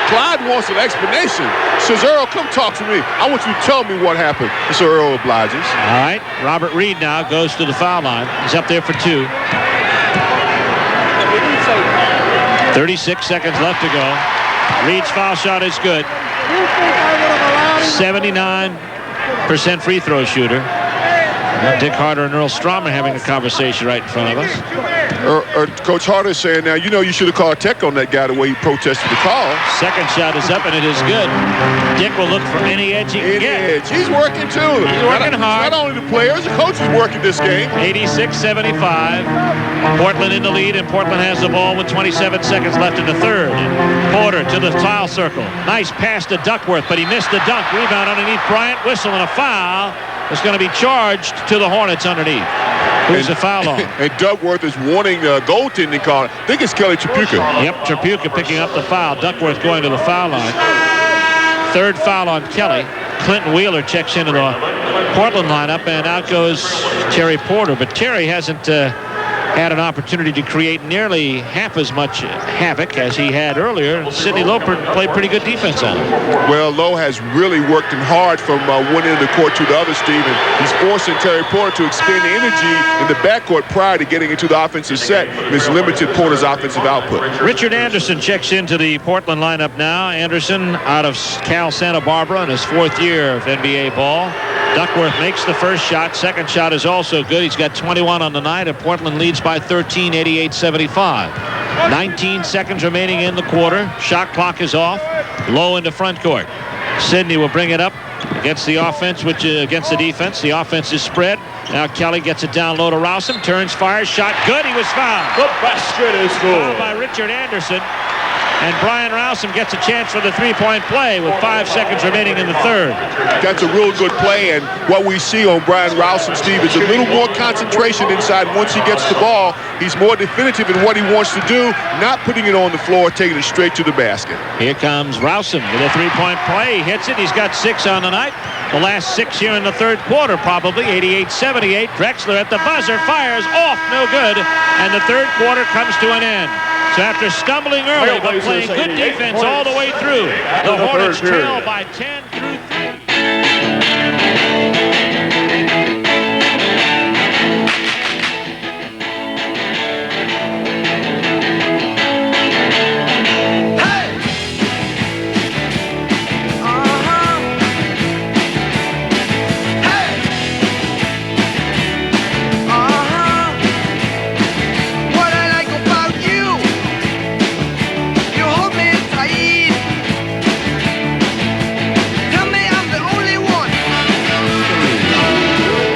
Clyde wants an explanation. Says, Earl, come talk to me. I want you to tell me what happened. And so Earl obliges. All right, Robert Reed now goes to the foul line. He's up there for 2. 36 seconds left to go. Reed's foul shot is good. 79% free throw shooter. Dick Harder and Earl Strom are having a conversation right in front of us. Coach Harder is saying now, you know, you should have called tech on that guy the way he protested the call. Second shot is up, and it is good. Dick will look for any edge he can get. He's working, too. He's working hard. Not only the players, the coach is working this game. 86-75. Portland in the lead, and Portland has the ball with 27 seconds left in the third. Porter to the foul circle. Nice pass to Duckworth, but he missed the dunk. Rebound underneath Bryant. Whistle and a foul. It's going to be charged to the Hornets underneath. Who's the foul on? And Duckworth is wanting a goaltending call. I think it's Kelly Trapuka. Yep, Trapuka picking up the foul. Duckworth going to the foul line. Third foul on Kelly. Clinton Wheeler checks into the Portland lineup, and out goes Terry Porter. But Terry hasn't had an opportunity to create nearly half as much havoc as he had earlier. Sidney Loper played pretty good defense on him. Well, Lowe has really worked him hard from one end of the court to the other, Steve, and he's forcing Terry Porter to expend the energy in the backcourt prior to getting into the offensive set, and it's limited Porter's offensive output. Richard Anderson checks into the Portland lineup now. Anderson out of Cal Santa Barbara in his 4th year of NBA ball. Duckworth makes the first shot. Second shot is also good. He's got 21 on the night, and Portland leads by 13, 88-75. 19 seconds remaining in the quarter. Shot clock is off. Low into front court. Sidney will bring it up against the offense, against the defense. The offense is spread. Now Kelly gets it down low to Rowsom. Turns, fires, shot good. He was fouled. The basket is good. Fouled by Richard Anderson. And Brian Rowsom gets a chance for the three-point play with 5 seconds remaining in the third. That's a real good play, and what we see on Brian Rowsom, Steve, is a little more concentration inside. Once he gets the ball, he's more definitive in what he wants to do, not putting it on the floor, taking it straight to the basket. Here comes Rowsom with a three-point play. He hits it. He's got 6 on the night. the last 6 here in the third quarter, probably. 88-78. Drexler at the buzzer fires off, no good. And the third quarter comes to an end. So after stumbling early but playing good defense all the way through, the Hornets trail by 10 through 3.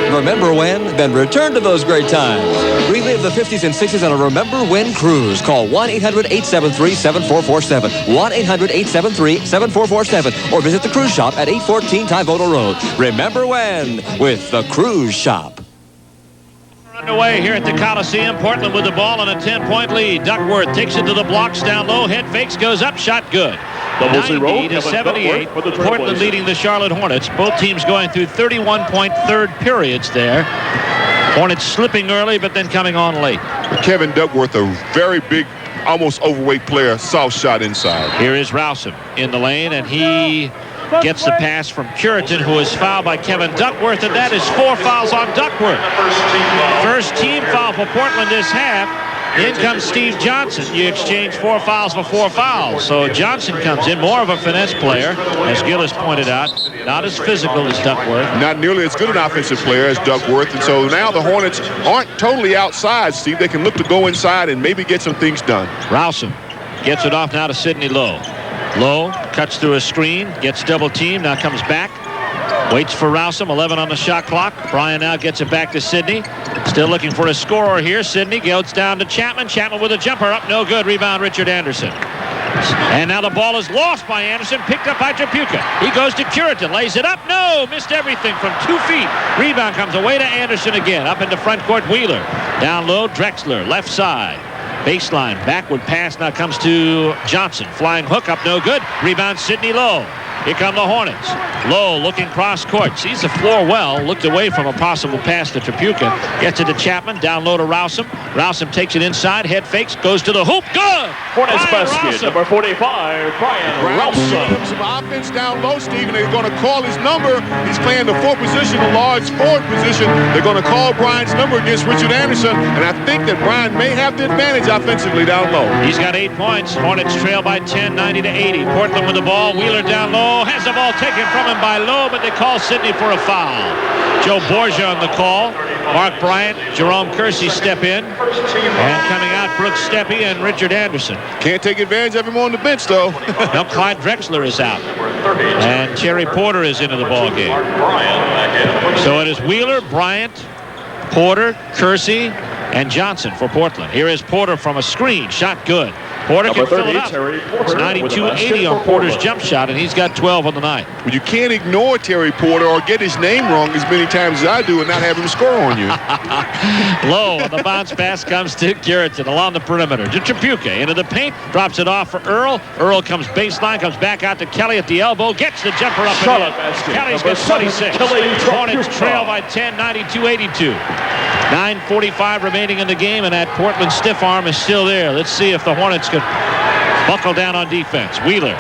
Remember when? Then return to those great times. Relive the 50s and 60s on a Remember When cruise. Call 1-800-873-7447. 1-800-873-7447. Or visit the cruise shop at 814 Tyvoto Road. Remember When with the Cruise Shop. Underway here at the Coliseum. Portland with the ball on a 10-point lead. Duckworth takes it to the blocks down low. Head fakes, goes up, shot good. 90-78. Portland leading the Charlotte Hornets. Both teams going through 31-point third periods there. Hornets slipping early, but then coming on late. Kevin Duckworth, a very big, almost overweight player, soft shot inside. Here is Rowsom in the lane, and he gets the pass from Curitan, who is fouled by Kevin Duckworth, and that is 4 fouls on Duckworth. First team foul for Portland this half. In comes Steve Johnson. You exchange 4 fouls for 4 fouls. So Johnson comes in, more of a finesse player, as Gillis pointed out. Not as physical as Duckworth. Not nearly as good an offensive player as Duckworth. And so now the Hornets aren't totally outside, Steve. They can look to go inside and maybe get some things done. Rowsom gets it off now to Sidney Lowe. Lowe cuts through a screen, gets double teamed, now comes back. Waits for Rowsom, 11 on the shot clock. Bryan now gets it back to Sidney. Still looking for a scorer here. Sidney goes down to Chapman. Chapman with a jumper up, no good. Rebound, Richard Anderson. And now the ball is lost by Anderson, picked up by Tripucka. He goes to Curitan, lays it up. No, missed everything from 2 feet. Rebound comes away to Anderson again. Up into front court, Wheeler. Down low, Drexler, left side. Baseline, backward pass now comes to Johnson. Flying hook up, no good. Rebound, Sidney Lowe. Here come the Hornets. Lowe looking cross court. Sees the floor well. Looked away from a possible pass to Tripucka. Gets it to Chapman. Down low to Rowsom. Rowsom takes it inside. Head fakes. Goes to the hoop. Good! Hornets Brian basket. Rowsom. Number 45, Brian Rowsom. Some offense down low, Steve, and they're going to call his number. He's playing the 4 position, the large forward position. They're going to call Brian's number against Richard Anderson, and I think that Brian may have the advantage offensively down low. He's got 8 points. Hornets trail by 10, 90-80. Portland with the ball. Wheeler down low. Has the ball taken from him by Lowe, but they call Sidney for a foul. Joe Borgia on the call. Mark Bryant, Jerome Kersey step in. And coming out, Brooks Steppe and Richard Anderson. Can't take advantage of him on the bench, though. Now Clyde Drexler is out. And Terry Porter is into the ball game. So it is Wheeler, Bryant, Porter, Kersey, and Johnson for Portland. Here is Porter from a screen. Shot good. Porter can fill it up. It's 92-80 on Porter's jump shot, and he's got 12 on the night. Well, you can't ignore Terry Porter or get his name wrong as many times as I do and not have him score on you. Low, the bounce pass comes to Curitan along the perimeter. To Tripucka, into the paint, drops it off for Earl. Earl comes baseline, comes back out to Kelly at the elbow, gets the jumper up and in. Kelly's got 26. Hornets trail by 10, 92-82. 9:45 remaining in the game, and that Portland stiff arm is still there. Let's see if the Hornets can buckle down on defense. Wheeler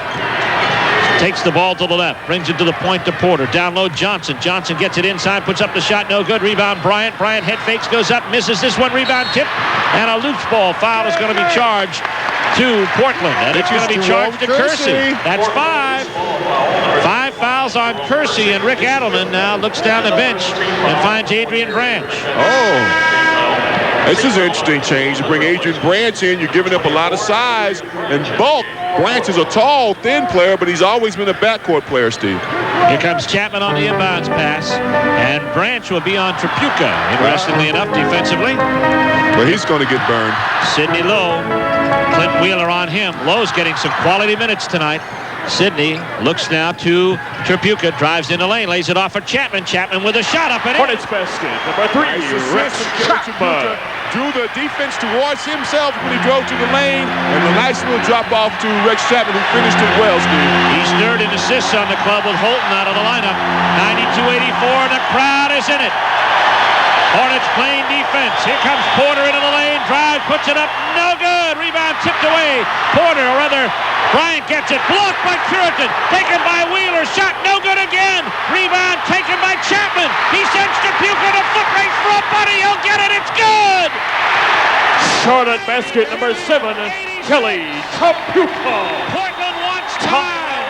takes the ball to the left, brings it to the point to Porter. Down low, Johnson. Johnson gets it inside, puts up the shot, no good. Rebound, Bryant. Bryant head fakes, goes up, misses this one. Rebound tip, and a loose ball foul is going to be charged to Portland, and it's going to be charged to Kersey. That's 5. 5 fouls on Kersey, and Rick Adelman now looks down the bench and finds Adrian Branch. Oh, this is an interesting change to bring Adrian Branch in. You're giving up a lot of size and bulk. Branch is a tall, thin player, but he's always been a backcourt player, Steve. Here comes Chapman on the inbounds pass, and Branch will be on Tripucka, interestingly enough, defensively. But he's going to get burned. Sidney Lowe, Clint Wheeler on him. Lowe's getting some quality minutes tonight. Sidney looks now to Tripucka, drives in the lane, lays it off for Chapman. Chapman with a shot up and in. Hornets basket, number 3, Rex Chapman. Drew the defense towards himself when he drove to the lane, and a nice little drop off to Rex Chapman, who finished it well, Steve. He's third in assists on the club with Holton out of the lineup. 92-84, the crowd is in it. Hornets playing defense. Here comes Porter into the lane. Drive, puts it up. No good. Rebound tipped away. Porter, or rather, Bryant gets it. Blocked by Curitan. Taken by Wheeler. Shot no good again. Rebound taken by Chapman. He sends Tripucka to foot race for a buddy. He'll get it. It's good. Charlotte basket, number 7, Kelly Tripucka. Portland wants time.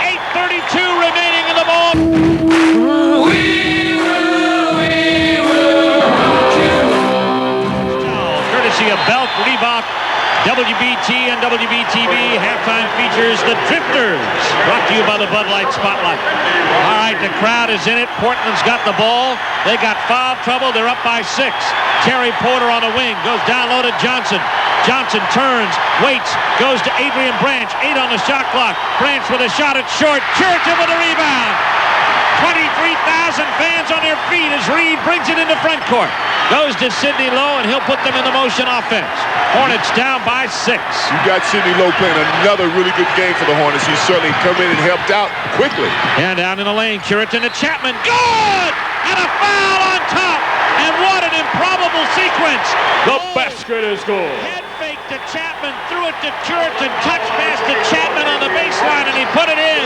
8:32 remaining in the ball. Courtesy of Belk, Reebok, WBT and WBTV halftime features The Drifters, brought to you by the Bud Light Spotlight. All right, the crowd is in it. Portland's got the ball. They got foul trouble. They're up by 6. Terry Porter on the wing, goes down low to Johnson. Johnson turns, waits, goes to Adrian Branch. 8 on the shot clock. Branch with a shot, it's short. Curitan with a rebound. 23,000 fans on their feet as Reed brings it into front court. Goes to Sidney Lowe, and he'll put them in the motion offense. Hornets down by 6. You got Sidney Lowe playing another really good game for the Hornets. He's certainly come in and helped out quickly. And down in the lane, Curitan to Chapman. Good! And a foul on top. And what an improbable sequence. The basket is good. Head fake to Chapman, threw it to Curitan, touch pass to Chapman on the baseline, and he put it in.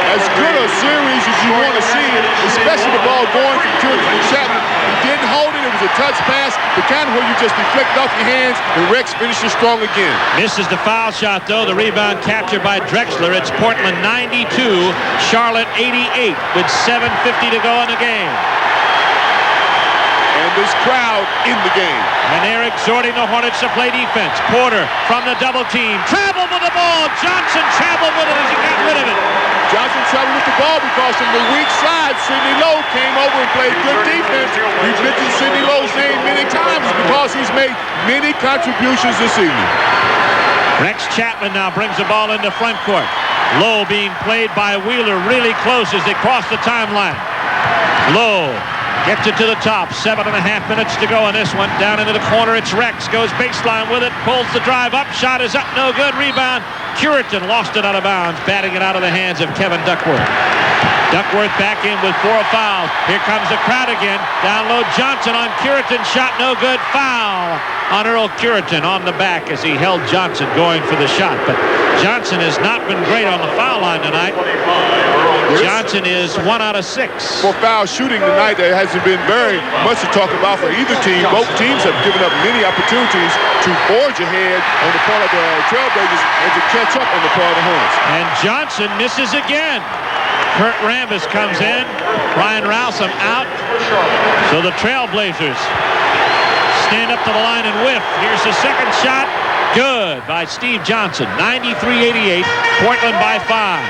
As good a series as you want to see, especially the ball going from Curitan to Chapman. He didn't hold it. It was a touch pass, the kind of where you just deflect off your hands, and Rex finishes strong again. Misses the foul shot, though. The rebound captured by Drexler. It's Portland 92, Charlotte 88, with 7:50 to go in the game. And this crowd in the game. And they're exhorting the Hornets to play defense. Porter from the double team. Traveled with the ball. Johnson traveled with it as he got rid of it. Johnson traveled with the ball because from the weak side, Sidney Lowe came over and played good defense. We've mentioned Sidney Lowe's name many times because he's made many contributions this evening. Rex Chapman now brings the ball into front court. Lowe being played by Wheeler really close as they cross the timeline. Lowe gets it to the top. 7.5 minutes to go in this one. Down into the corner, it's Rex. Goes baseline with it. Pulls the drive up. Shot is up. No good. Rebound. Curitan lost it out of bounds. Batting it out of the hands of Kevin Duckworth. Duckworth back in with 4 fouls. Here comes the crowd again. Down low, Johnson on Curitan. Shot no good. Foul on Earl Curitan on the back as he held Johnson going for the shot. But Johnson has not been great on the foul line tonight. Johnson is 1 out of 6. For foul shooting tonight, there hasn't been very much to talk about for either team. Both teams have given up many opportunities to forge ahead on the part of the Trailblazers and to catch up on the part of the Hornets. And Johnson misses again. Kurt Rambis comes in. Brian Rowsom out. So the Trailblazers stand up to the line and whiff. Here's the second shot. Good by Steve Johnson. 93-88. Portland by 5.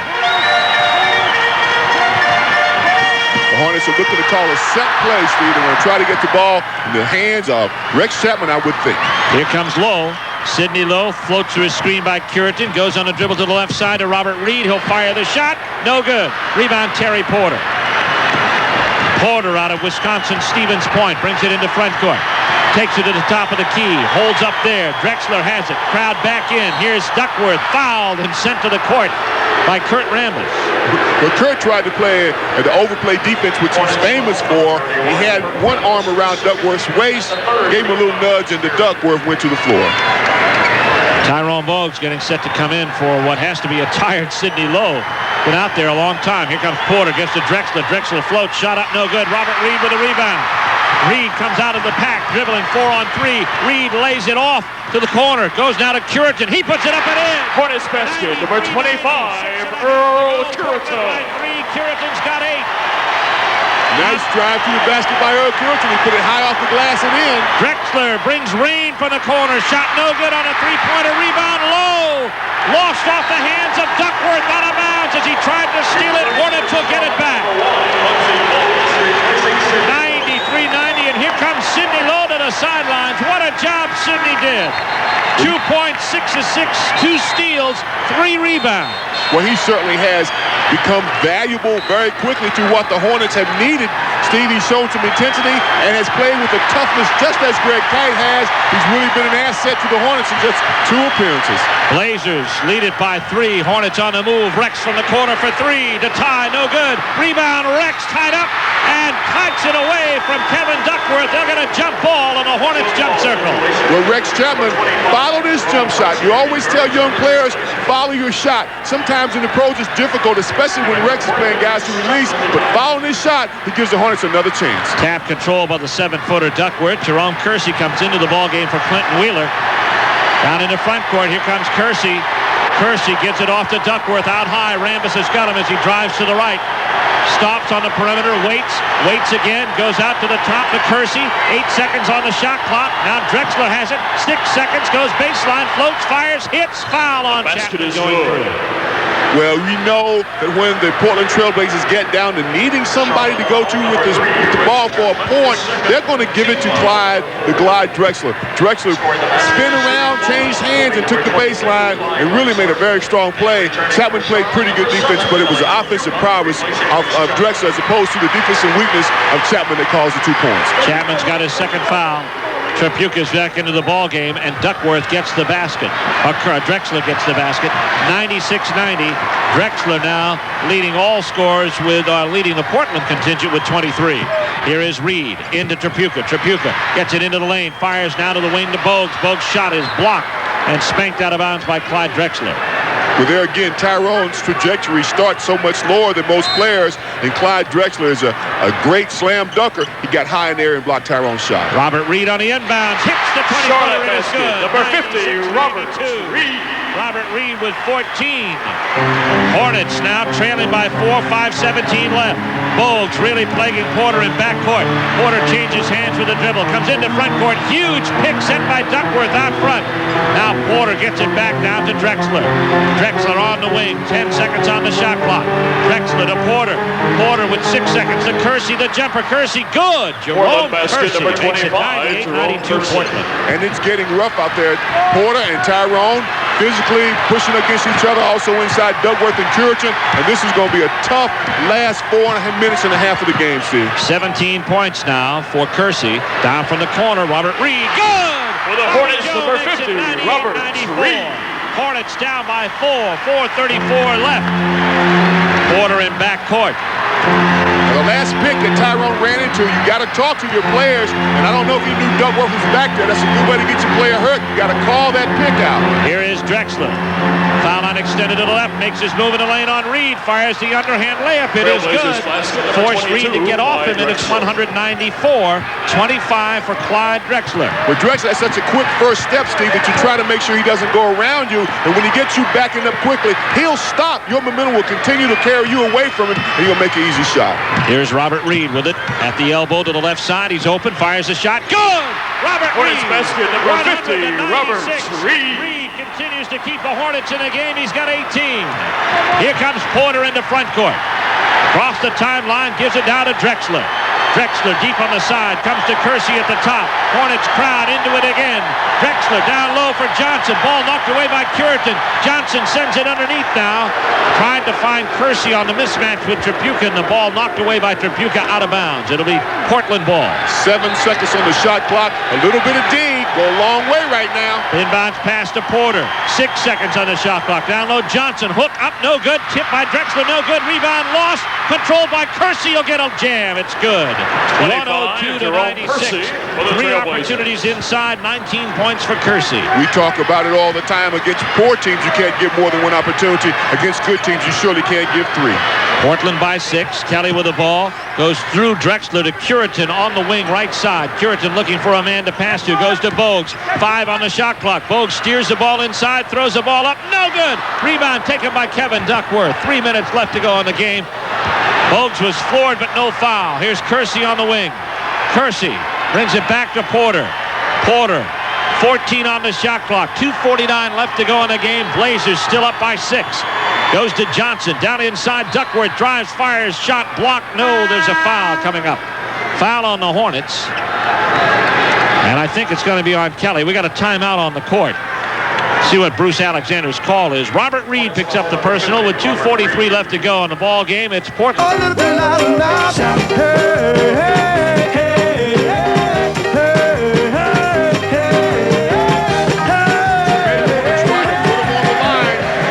The Hornets are looking to call a set play, Steve. They're going to try to get the ball in the hands of Rex Chapman, I would think. Here comes Lowe. Sidney Lowe floats to his screen by Curitan. Goes on a dribble to the left side to Robert Reed. He'll fire the shot. No good. Rebound Terry Porter. Porter out of Wisconsin Stevens Point. Brings it into front court. Takes it to the top of the key. Holds up there. Drexler has it. Crowd back in. Here's Duckworth. Fouled and sent to the court by Kurt Rambis. But Kurt tried to play the overplay defense, which he's famous for. He had one arm around Duckworth's waist, gave him a little nudge, and the Duckworth went to the floor. Tyrone Bogues getting set to come in for what has to be a tired Sidney Lowe. Been out there a long time. Here comes Porter, gets to Drexler. Drexler floats, shot up, no good. Robert Reed with a rebound. Reed comes out of the pack, dribbling 4-on-3. Reed lays it off to the corner. Goes now to Curitan. He puts it up and in. Hornets basket, number 25, Earl Curitan. Curitan's got 8. Nice drive to the basket by Earl Curitan. He put it high off the glass and in. Drexler brings Rain from the corner. Shot no good on a three-pointer. Rebound low. Lost off the hands of Duckworth out of bounds as he tried to steal it. Hornets will get it back. 93-90, and here comes Sidney Lowe to the sidelines. What a job Sidney did. 2 points, 6 assists, 2 steals, 3 rebounds. Well, he certainly has become valuable very quickly to what the Hornets have needed. Steve, he's shown some intensity and has played with a toughness just as Greg Kite has. He's really been an asset to the Hornets in just 2 appearances. Blazers lead it by 3. Hornets on the move. Rex from the corner for 3 to tie. No good. Rebound. Rex tied up and kites it away from Kevin Duckworth. They'll get a jump ball on the Hornets jump circle. Well, Rex Chapman followed his jump shot. You always tell young players, follow your shot. Sometimes in the pros it's difficult, especially when Rex is playing guys to release. But following his shot, he gives the Hornets another chance. Tap control by the 7-footer Duckworth. Jerome Kersey comes into the ballgame for Clinton Wheeler. Down in the front court, here comes Kersey. Kersey gets it off to Duckworth out high. Rambis has got him as he drives to the right. Stops on the perimeter, waits again, goes out to the top to Kersey. 8 seconds on the shot clock. Now Drexler has it. 6 seconds, goes baseline, floats, fires, hits, foul on basket Chapman is going good. through. Well, we know that when the Portland Trailblazers get down to needing somebody to go to with the ball for a point, they're going to give it to Clyde Drexler. Drexler spin around, changed hands, and took the baseline and really made a very strong play. Chapman played pretty good defense, but it was the offensive prowess of Drexler as opposed to the defensive weakness of Chapman that caused the 2 points. Chapman's got his second foul. Trapuka's back into the ball game, and Duckworth gets the basket. Drexler gets the basket. 96-90. Drexler now leading all scorers with leading the Portland contingent with 23. Here is Reed into Trapuka. Trapuka gets it into the lane, fires now to the wing to Bogues. Bogues' shot is blocked and spanked out of bounds by Clyde Drexler. Well, there again, Tyrone's trajectory starts so much lower than most players, and Clyde Drexler is a great slam dunker. He got high in there and blocked Tyrone's shot. Robert Reed on the inbounds, hits the 20-footer, and it's good. Number 50, Robert Reed. Robert Reed with 14. Hornets now trailing by 4, 5:17 left. Bogues really plaguing Porter in backcourt. Porter changes hands with a dribble, comes into front court. Huge pick sent by Duckworth out front. Now Porter gets it back down to Drexler. Drexler on the wing, 10 seconds on the shot clock. Drexler to Porter. Porter with 6 seconds to Kersey, the jumper. Kersey, good. Jerome basket Kersey number makes it 25, 98-92 Portland. And it's getting rough out there. Porter and Tyrone physically pushing against each other, also inside Duckworth and Curitan. And this is going to be a tough last 4.5 minutes and a half of the game, Steve. 17 points now for Kersey. Down from the corner, Robert Reed. Good! For the Hornets, number 50, Robert Reed. Hornets down by 4, 4:34 left. Porter in backcourt. The last pick that Tyrone ran into, you got to talk to your players, and I don't know if you knew Duckworth was back there. That's a good way to get your player hurt. You got to call that pick out. Here is Drexler. Foul line extended to the left, makes his move in the lane on Reed, fires the underhand layup. It is good. Forced Reed to get off him, and it's 194-25 for Clyde Drexler. But Drexler has such a quick first step, Steve, that you try to make sure he doesn't go around you, and when he gets you backing up quickly, he'll stop. Your momentum will continue to carry you away from him, and he'll make an easy shot. Here's Robert Reed with it at the elbow to the left side. He's open, fires a shot. Good! Robert Hornets Reed. basket number 50, Robert Reed. Reed continues to keep the Hornets in the game. He's got 18. Here comes Porter into front court. Across the timeline, gives it down to Drexler. Drexler deep on the side, comes to Kersey at the top. Hornets crowd into it again. Drexler down low for Johnson. Ball knocked away by Curitan. Johnson sends it underneath now. Trying to find Kersey on the mismatch with Trapuka, and the ball knocked away by Trapuka out of bounds. It'll be Portland ball. 7 seconds on the shot clock. A little bit of D. Go a long way right now. Inbounds pass to Porter. 6 seconds on the shot clock. Down low, Johnson. Hook up, no good. Tip by Drexler, no good. Rebound lost. Controlled by Kersey. He'll get a jam. It's good. 102-96. 3 opportunities inside. 19 points for Kersey. We talk about it all the time. Against poor teams, you can't give more than 1 opportunity. Against good teams, you surely can't give 3. Portland by 6. Kelly with the ball. Goes through Drexler to Curitan on the wing right side. Curitan looking for a man to pass to. Goes to Bogues. 5 on the shot clock. Bogues steers the ball inside. Throws the ball up. No good. Rebound taken by Kevin Duckworth. 3 minutes left to go in the game. Bogues was floored, but no foul. Here's Kersey on the wing. Kersey brings it back to Porter. Porter, 14 on the shot clock. 2:49 left to go in the game. Blazers still up by 6. Goes to Johnson. Down inside. Duckworth drives, fires, shot blocked. No, there's a foul coming up. Foul on the Hornets. And I think it's going to be on Kelly. We got a timeout on the court. See what Bruce Alexander's call is. Robert Reed picks up the personal with 2:43 left to go in the ball game. It's Portland.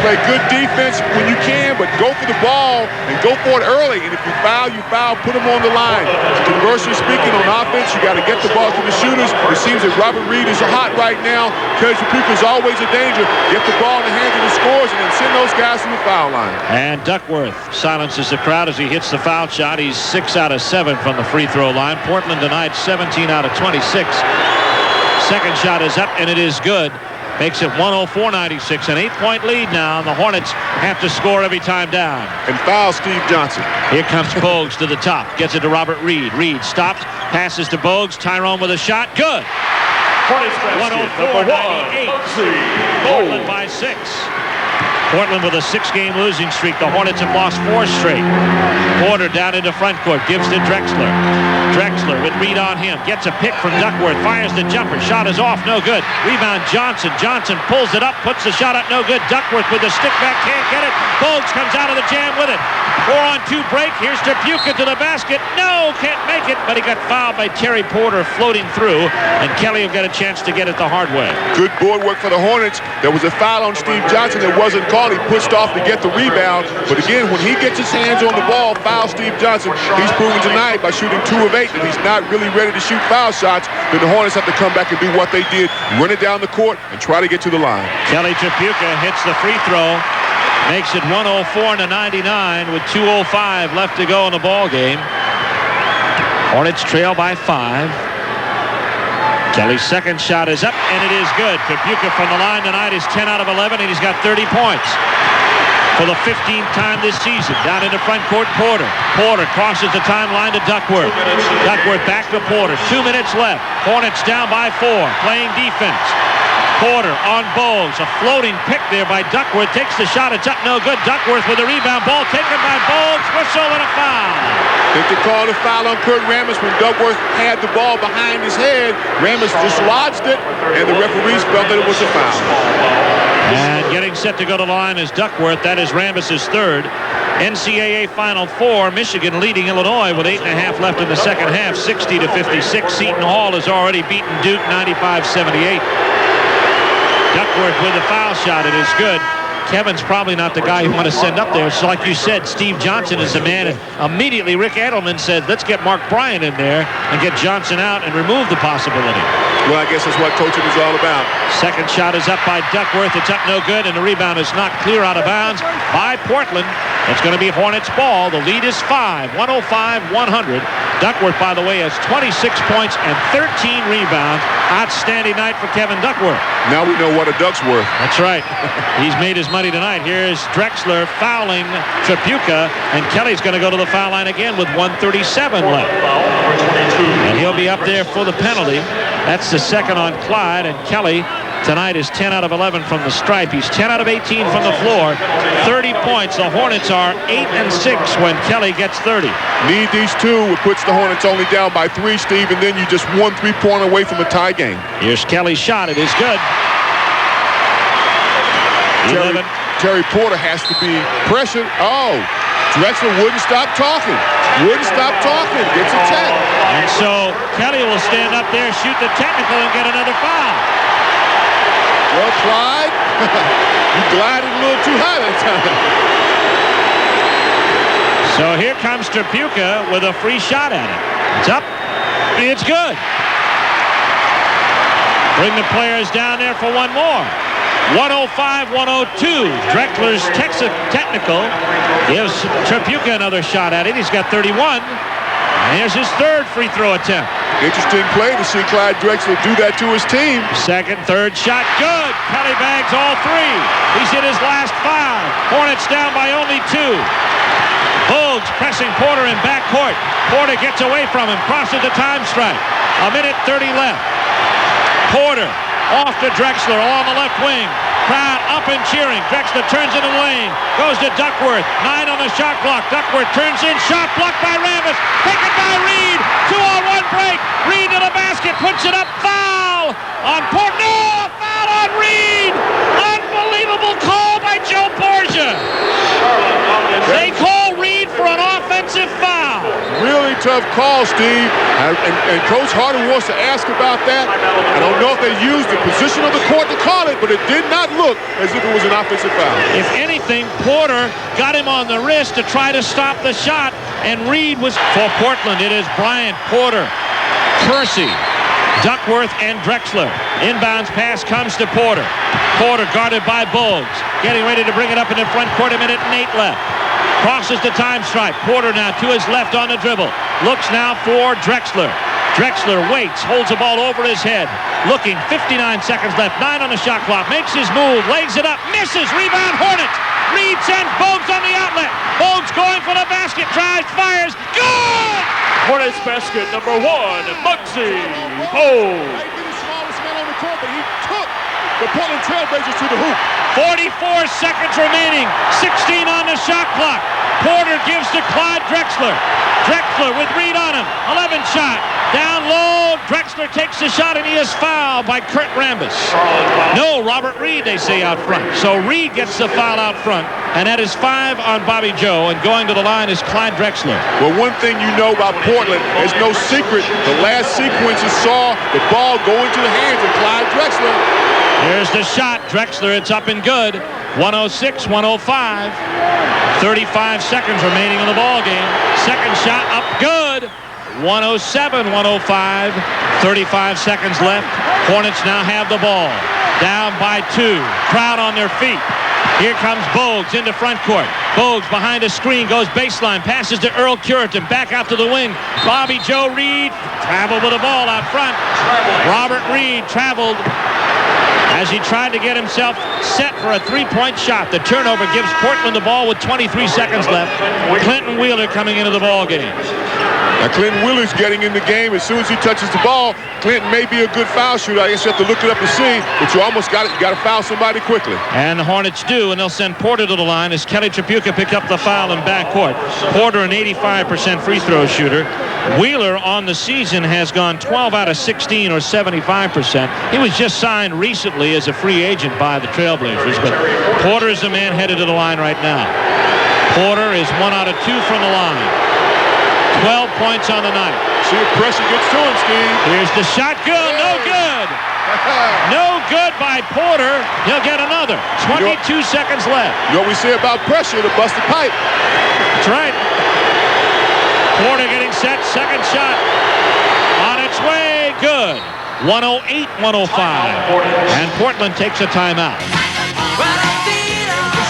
Play good defense when you can, but go for the ball and go for it early. And if you foul, put them on the line. Conversely speaking, on offense, you got to get the ball to the shooters. It seems that Robert Reed is hot right now. Kelly Tripucka is always a danger. Get the ball in the hands of the scorers and then send those guys to the foul line. And Duckworth silences the crowd as he hits the foul shot. He's 6 out of 7 from the free throw line. Portland tonight 17 out of 26. Second shot is up, and it is good. Makes it 104-96, an 8-point lead now, and the Hornets have to score every time down. And foul Steve Johnson. Here comes Bogues to the top. Gets it to Robert Reed. Reed stops, passes to Bogues. Tyrone with a shot. Good. 104-98. Portland by 6. Portland with a 6-game losing streak. The Hornets have lost 4 straight. Porter down into front court. Gives to Drexler. Drexler with Reed on him. Gets a pick from Duckworth. Fires the jumper. Shot is off. No good. Rebound Johnson. Johnson pulls it up. Puts the shot up. No good. Duckworth with the stick back. Can't get it. Bogues comes out of the jam with it. 4-on-2 break. Here's Tripucka to the basket. No, can't make it. But he got fouled by Terry Porter floating through. And Kelly will get a chance to get it the hard way. Good board work for the Hornets. There was a foul on Steve Johnson that wasn't called. He pushed off to get the rebound. But again, when he gets his hands on the ball, foul Steve Johnson. He's proven tonight by shooting 2 of 8 that he's not really ready to shoot foul shots. Then the Hornets have to come back and do what they did. Run it down the court and try to get to the line. Kelly Tripucka hits the free throw. Makes it 104-99 with 2:05 left to go in the ball game. Hornets trail by 5. Kelly's second shot is up, and it is good. Tripucka from the line tonight is 10 out of 11, and he's got 30 points. For the 15th time this season, down into front court, Porter. Porter crosses the timeline to Duckworth. Duckworth back to Porter. 2 minutes left. Hornets down by 4, playing defense. Porter on Bogues. A floating pick there by Duckworth. Takes the shot. It's up. No good. Duckworth with a rebound. Ball taken by Bogues. Whistle and a foul. I think they called a foul on Kurt Rambis when Duckworth had the ball behind his head. Rambis dislodged it, and the referees felt that it was a foul. And getting set to go to the line is Duckworth. That is Rambis' third. NCAA Final Four. Michigan leading Illinois with 8.5 left in the second half. 60-56. Seton Hall has already beaten Duke 95-78. Duckworth with a foul shot. It is good. Kevin's probably not the guy you want to send up there. So like you said, Steve Johnson is the man. And immediately Rick Edelman said, let's get Mark Bryant in there and get Johnson out and remove the possibility. Well, I guess that's what coaching is all about. Second shot is up by Duckworth. It's up no good, and the rebound is knocked clear out of bounds by Portland. It's going to be Hornets ball. The lead is 5, 105-100. Duckworth, by the way, has 26 points and 13 rebounds. Outstanding night for Kevin Duckworth. Now we know what a Duck's worth. That's right. He's made his money tonight. Here's Drexler fouling Tripucka, and Kelly's going to go to the foul line again with 1:37 left. And he'll be up there for the penalty. That's the second on Clyde, and Kelly tonight is 10 out of 11 from the stripe. He's 10 out of 18 from the floor. 30 points. The Hornets are 8-6 when Kelly gets 30. Need these 2, which puts the Hornets only down by 3, Steve, and then you just 1 3-point away from a tie game. Here's Kelly's shot. It is good. Terry Porter has to be pressured. Oh, Drexler wouldn't stop talking. Gets a tech. And so Kelly will stand up there, shoot the technical, and get another foul. Well, Clyde, you glided a little too high that time. So here comes Tripucka with a free shot at it. It's up. It's good. Bring the players down there for one more. 105-102. Drexler's technical gives Tripucka another shot at it. He's got 31. And here's his third free throw attempt. Interesting play to see Clyde Drexler do that to his team. Second, third shot, good. Kelly bags all 3. He's hit his last 5. Hornets down by only 2. Bogues pressing Porter in backcourt. Porter gets away from him, crosses the time stripe. 1:30 left. Porter off to Drexler along the left wing. Crowd up and cheering. Drexler turns into the lane. Goes to Duckworth. 9 on the shot clock. Duckworth turns in. Shot blocked by Rambis. Taken by Reed. 2-on-1 break. Reed to the basket. Puts it up. Foul on Porter. No! Foul on Reed. Terrible call by Joe Borgia. They call Reed for an offensive foul. Really tough call, Steve. And Coach Harden wants to ask about that. I don't know if they used the position of the court to call it, but it did not look as if it was an offensive foul. If anything, Porter got him on the wrist to try to stop the shot, and Reed was for Portland. It is Bryant, Porter, Kersey, Duckworth, and Drexler. Inbounds pass comes to Porter. Porter guarded by Bogues. Getting ready to bring it up in the front court. 1 minute and 8 left. Crosses the time stripe. Porter now to his left on the dribble. Looks now for Drexler. Drexler waits, holds the ball over his head. Looking, 59 seconds left. 9 on the shot clock. Makes his move, lays it up, misses. Rebound, Hornets. Reed sends Bogues on the outlet. Bogues going for the basket. Drives, fires. Good! Hornets basket number 1, Muggsy Bogues. He was the smallest man on the court, but he took the Portland Trailblazers to the hoop. 44 seconds remaining. 16 on the shot clock. Porter gives to Clyde Drexler. Drexler with Reed on him. 11 shot. Down low. Drexler takes the shot, and he is fouled by Kurt Rambis. No, Robert Reed, they say, out front. So Reed gets the foul out front, and that is 5 on Bobby Joe, and going to the line is Clyde Drexler. Well, one thing you know about Portland, there's no secret. The last sequence you saw the ball go into the hands of Clyde Drexler. Here's the shot. Drexler, it's up and good. 106, 105. 35 seconds remaining in the ball game. Second shot up good. 107, 105. 35 seconds left. Hornets now have the ball. Down by 2. Crowd on their feet. Here comes Bogues into front court. Bogues behind a screen, goes baseline, passes to Earl Curitan, back out to the wing. Bobby Joe Reed traveled with the ball out front. Robert Reed traveled as he tried to get himself set for a three-point shot. The turnover gives Portland the ball with 23 seconds left. Clinton Wheeler coming into the ball game. Now, Clinton Wheeler's getting in the game. As soon as he touches the ball, Clinton may be a good foul shooter. I guess you have to look it up and see, but you almost got it. You got to foul somebody quickly. And the Hornets do, and they'll send Porter to the line as Kelly Tripucka picked up the foul in backcourt. Porter, an 85% free throw shooter. Wheeler on the season has gone 12 out of 16, or 75%. He was just signed recently as a free agent by the Trailblazers, but Porter is the man headed to the line right now. Porter is 1 out of 2 from the line. 12 points on the night. See if pressure gets to him, Steve. Here's the shot. Good. No good. No good by Porter. He'll get another. 22 seconds left. You know what we say about pressure, to bust the pipe. That's right. Porter getting set. Second shot. On its way. Good. 108, 105. And Portland takes a timeout.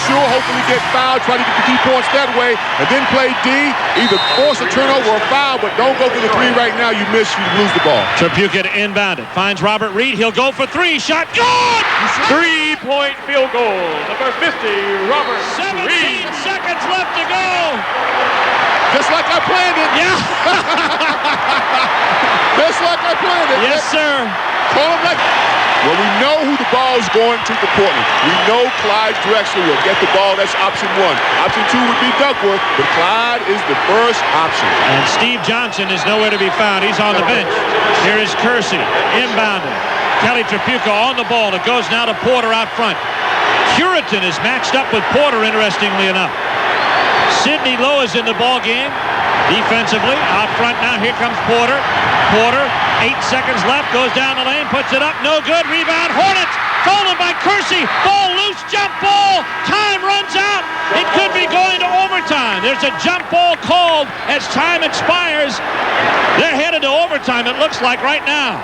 Sure, hopefully get fouled, try to get the 3 points that way, and then play D, either force a turnover or foul, but don't go for the 3 right now. You miss, you lose the ball. Tripucka to inbound it. Finds Robert Reed. He'll go for 3. Shot good! 3-point field goal. Number 50, Robert 17 Reed. seconds left to go. Just like I planned it. Yeah. Just like I planned it. Yes, sir. Call him like... Well, we know who the ball is going to for Portland. We know Clyde Drexler will get the ball. That's option 1. Option 2 would be Duckworth, but Clyde is the first option. And Steve Johnson is nowhere to be found. He's on the bench. Here is Kersey, inbounding. Kelly Tripucka on the ball. It goes now to Porter out front. Curitan is matched up with Porter, interestingly enough. Sidney Lowe is in the ball game. Defensively, out front now, here comes Porter. Porter, 8 seconds left, goes down the lane, puts it up, no good, rebound, Hornets, stolen by Kersey, ball loose, jump ball, time runs out, it could be going to overtime. There's a jump ball called as time expires. They're headed to overtime, it looks like right now.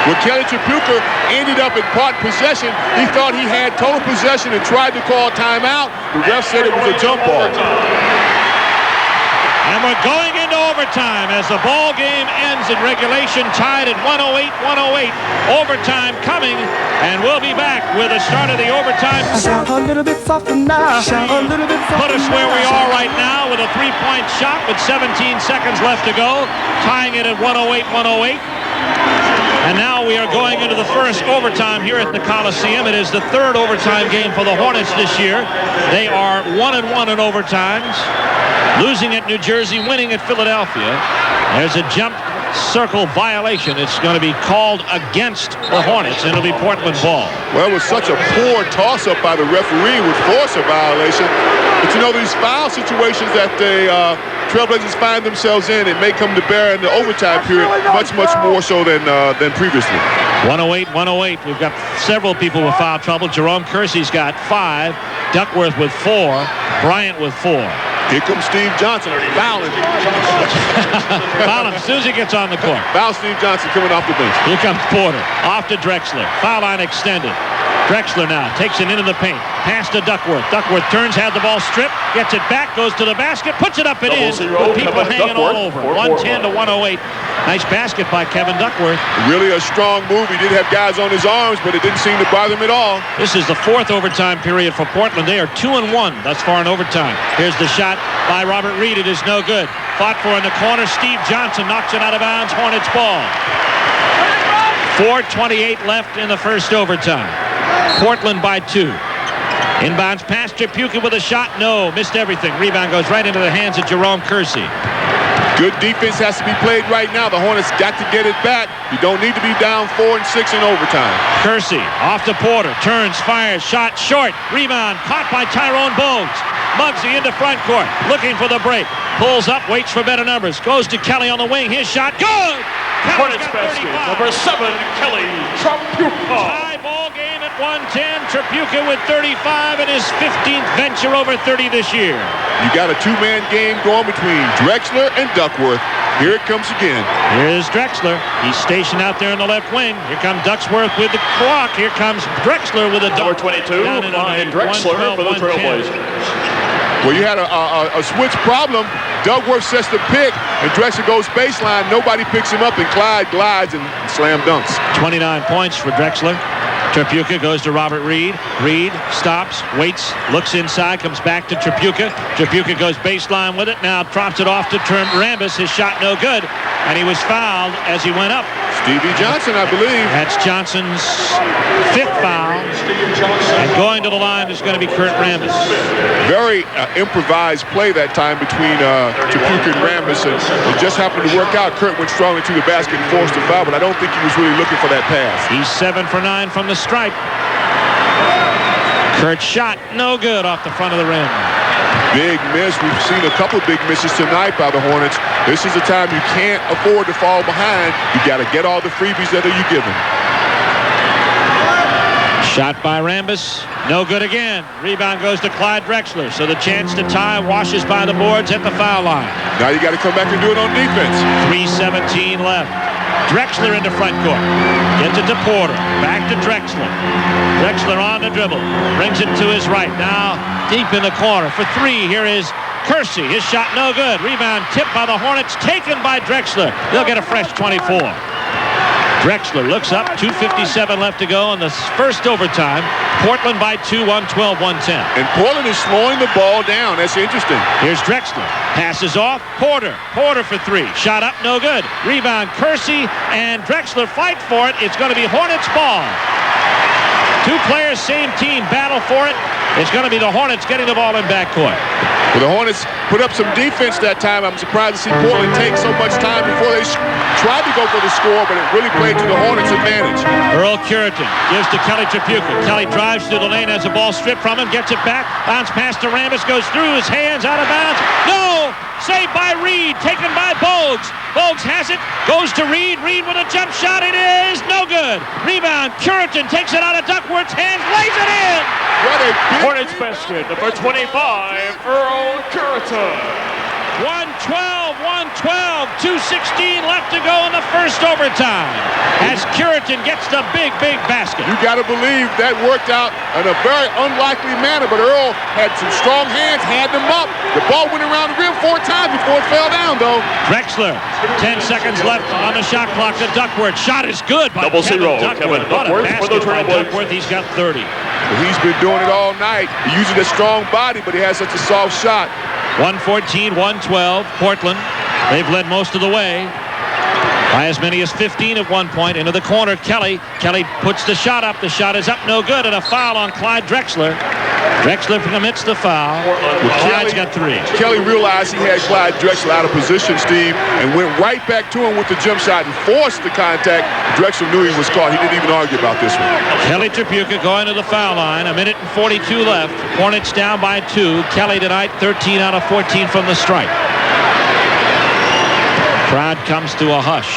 When Kelly Tripucka ended up in part possession, he thought he had total possession and tried to call timeout. The ref said it was a jump ball. And we're going into overtime as the ball game ends in regulation, tied at 108, 108. Overtime coming, and we'll be back with the start of the overtime. A little bit softer now. A little bit softer. Put us where we are right now with a 3-point shot with 17 seconds left to go, tying it at 108, 108. And now we are going into the first overtime here at the Coliseum. It is the 3rd overtime game for the Hornets this year. They are 1-1 in overtimes, losing at New Jersey, winning at Philadelphia. There's a jump circle violation. It's going to be called against the Hornets, and it'll be Portland ball. Well, it was such a poor toss-up by the referee with force a violation. But you know, these foul situations that the Trailblazers find themselves in, it may come to bear in the overtime period much more so than previously. 108. We've got several people with foul trouble. Jerome Kersey's got 5. Duckworth with 4. Bryant with 4. Here comes Steve Johnson fouling. Foul him as soon as he gets on the court. Foul Steve Johnson coming off the bench. Here comes Porter. Off to Drexler. Foul line extended. Drexler now takes it into the paint. Pass to Duckworth. Duckworth turns, has the ball stripped, gets it back, goes to the basket, puts it up and in. With people hanging all over. 110 to 108. Nice basket by Kevin Duckworth. Really a strong move. He did have guys on his arms, but it didn't seem to bother him at all. This is the 4th overtime period for Portland. They are 2-1 thus far in overtime. Here's the shot by Robert Reed. It is no good. Fought for in the corner. Steve Johnson knocks it out of bounds. Hornets ball. 4:28 left in the first overtime. Portland by 2. Inbounds pass to Trapuka with a shot. No, missed everything. Rebound goes right into the hands of Jerome Kersey. Good defense has to be played right now. The Hornets got to get it back. You don't need to be down 4 and 6 in overtime. Kersey off to Porter. Turns, fires, shot short. Rebound caught by Tyrone Bogues. Muggsy into front court. Looking for the break. Pulls up, waits for better numbers. Goes to Kelly on the wing. His shot. Good! Hornets basket. Number 7, Kelly Trapuka. Tie ball game at 110. Trapuka with 35 in his 15th venture over 30 this year. You got a 2-man game going between Drexler and Duckworth. Here it comes again. Here's Drexler. He's stationed out there in the left wing. Here comes Ducksworth with the clock. Here comes Drexler with a number 22, Ryan Drexler for the Trailblazers. Well, you had a switch problem. Duckworth sets the pick, and Drexler goes baseline. Nobody picks him up, and Clyde glides and slam dunks. 29 points for Drexler. Trapuka goes to Robert Reed. Reed stops, waits, looks inside, comes back to Trapuka. Trapuka goes baseline with it. Now drops it off to Rambis. His shot no good, and he was fouled as he went up. Stevie Johnson, I believe. That's Johnson's 5th foul. And going to the line is going to be Kurt Rambis. Very improvised play that time between Trapuka and Rambis, and it just happened to work out. Kurt went strongly to the basket and forced a foul, but I don't think he was really looking for that pass. He's 7 for 9 from the stripe. Kurt's shot no good off the front of the rim. Big miss. We've seen a couple big misses tonight by the Hornets. This is the time you can't afford to fall behind. You got to get all the freebies that you're given. Shot by Rambis. No good again. Rebound goes to Clyde Drexler. So the chance to tie washes by the boards at the foul line. Now you got to come back and do it on defense. 3:17 left. Drexler into front court. Gets it to Porter. Back to Drexler. Drexler on the dribble. Brings it to his right. Now deep in the corner for 3. Here is Kersey. His shot no good. Rebound tipped by the Hornets. Taken by Drexler. They'll get a fresh 24. Drexler looks up. 2:57 left to go in the first overtime. Portland by 2, 112-110. And Portland is slowing the ball down. That's interesting. Here's Drexler. Passes off. Porter. Porter for 3. Shot up, no good. Rebound, Kersey, and Drexler fight for it. It's going to be Hornets ball. 2 players, same team, battle for it. It's going to be the Hornets getting the ball in backcourt. Well, the Hornets put up some defense that time. I'm surprised to see Portland take so much time before they tried to go for the score, but it really played to the Hornets' advantage. Earl Curitan gives to Kelly Trapuka. Kelly drives through the lane, has the ball stripped from him, gets it back, bounce pass to Rambis, goes through his hands, out of bounds. No! Saved by Reed, taken by Bogues. Bogues has it, goes to Reed. Reed with a jump shot. It is no good. Rebound. Curitan takes it out of Duckworth's hands, lays it in. Hornets basket, number 25, Earl Curitan. 112, 2:16 left to go in the first overtime as Curitan gets the big basket. You got to believe that worked out in a very unlikely manner, but Earl had some strong hands, had them up. The ball went around the rim 4 times before it fell down, though. Drexler, 10 seconds left on the shot clock to Duckworth. Shot is good by Kevin Duckworth. What a basket by Duckworth. He's got 30. Well, he's been doing it all night. He uses a strong body, but he has such a soft shot. 114, 112, Portland. They've led most of the way by as many as 15 at one point. Into the corner, Kelly. Kelly puts the shot up. The shot is up, no good, and a foul on Clyde Drexler. Drexler commits the foul. Clyde's got 3. Kelly realized he had Clyde Drexler out of position, Steve, and went right back to him with the jump shot and forced the contact. Drexler knew he was caught. He didn't even argue about this one. Kelly Tripucka going to the foul line. 1:42 left. Hornets down by 2. Kelly tonight 13 out of 14 from the stripe. Crowd comes to a hush.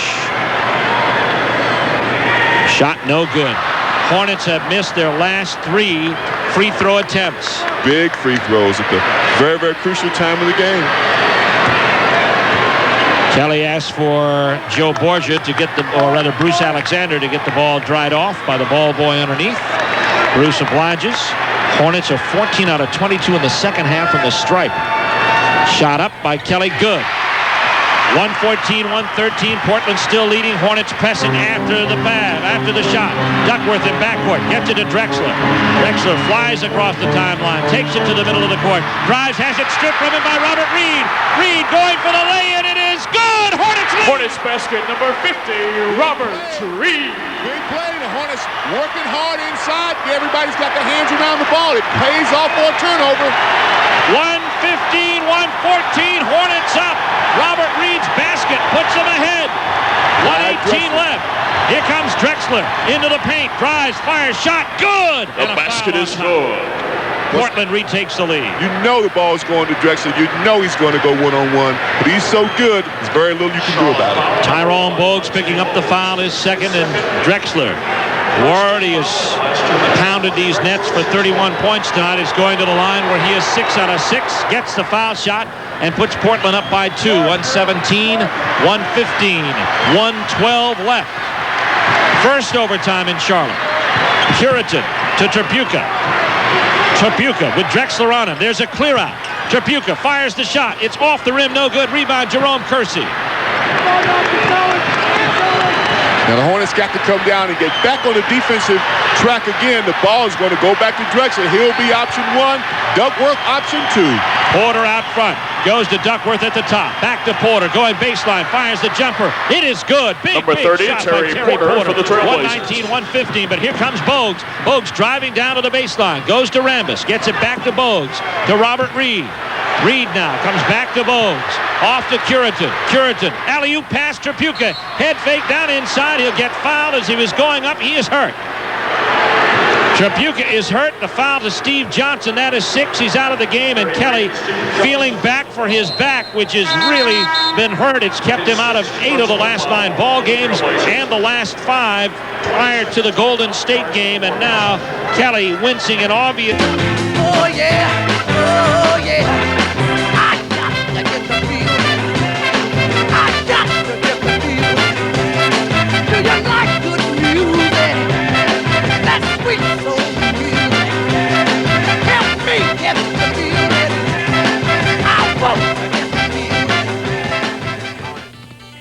Shot no good. Hornets have missed their last 3 free throw attempts. Big free throws at the very, very crucial time of the game. Kelly asked for Joe Borgia to get or rather Bruce Alexander to get the ball dried off by the ball boy underneath. Bruce obliges. Hornets are 14 out of 22 in the second half from the stripe. Shot up by Kelly, good. 114, 113. Portland still leading. Hornets pressing after the shot. Duckworth in backcourt. Gets it to Drexler. Drexler flies across the timeline. Takes it to the middle of the court. Drives, has it stripped from him by Robert Reed. Reed going for the lay-in. It is good. Hornets lead. Hornets basket number 50, Robert Reed. Big play. The Hornets working hard inside. Everybody's got their hands around the ball. It pays off for a turnover. 115, 114. Hornets up. Robert Reed's basket puts them ahead. 1:18 left. Here comes Drexler into the paint. Drives, fires, shot. Good. The basket is good. Portland retakes the lead. You know the ball's going to Drexler. You know he's going to go one-on-one. But he's so good, there's very little you can do about it. Tyrone Bogues picking up the foul, his second, and Drexler, who already has pounded these nets for 31 points tonight, is going to the line where he is 6 out of 6, gets the foul shot, and puts Portland up by 2. 117, 115, 112 left. First overtime in Charlotte. Puritan to Tripucka. Tripucka with Drexler on him. There's a clear out. Tripucka fires the shot. It's off the rim, no good. Rebound, Jerome Kersey. Now the Hornets got to come down and get back on the defensive track again. The ball is going to go back to Drexler. He'll be option 1. Duckworth option 2. Porter out front. Goes to Duckworth at the top. Back to Porter. Going baseline. Fires the jumper. It is good. Number 30, shot Terry by Porter for the Trailblazers. 119, 115. But here comes Bogues. Bogues driving down to the baseline. Goes to Rambis. Gets it back to Bogues. To Robert Reed. Reed now comes back to Bogues. Off to Curitan. Curitan. Alley-oop pass Tripucka. Head fake down inside. He'll get fouled as he was going up. He is hurt. Tripucka is hurt. The foul to Steve Johnson. That is 6. He's out of the game. And Kelly feeling back for his back, which has really been hurt. It's kept him out of 8 of the last 9 ball games and the last 5 prior to the Golden State game. And now Kelly wincing and obvious. Oh, yeah. Oh, yeah. I got to get the feeling. I got to get the feeling. Do you like good music? That's sweet soul music. Help me get the feeling. I want to get the feeling.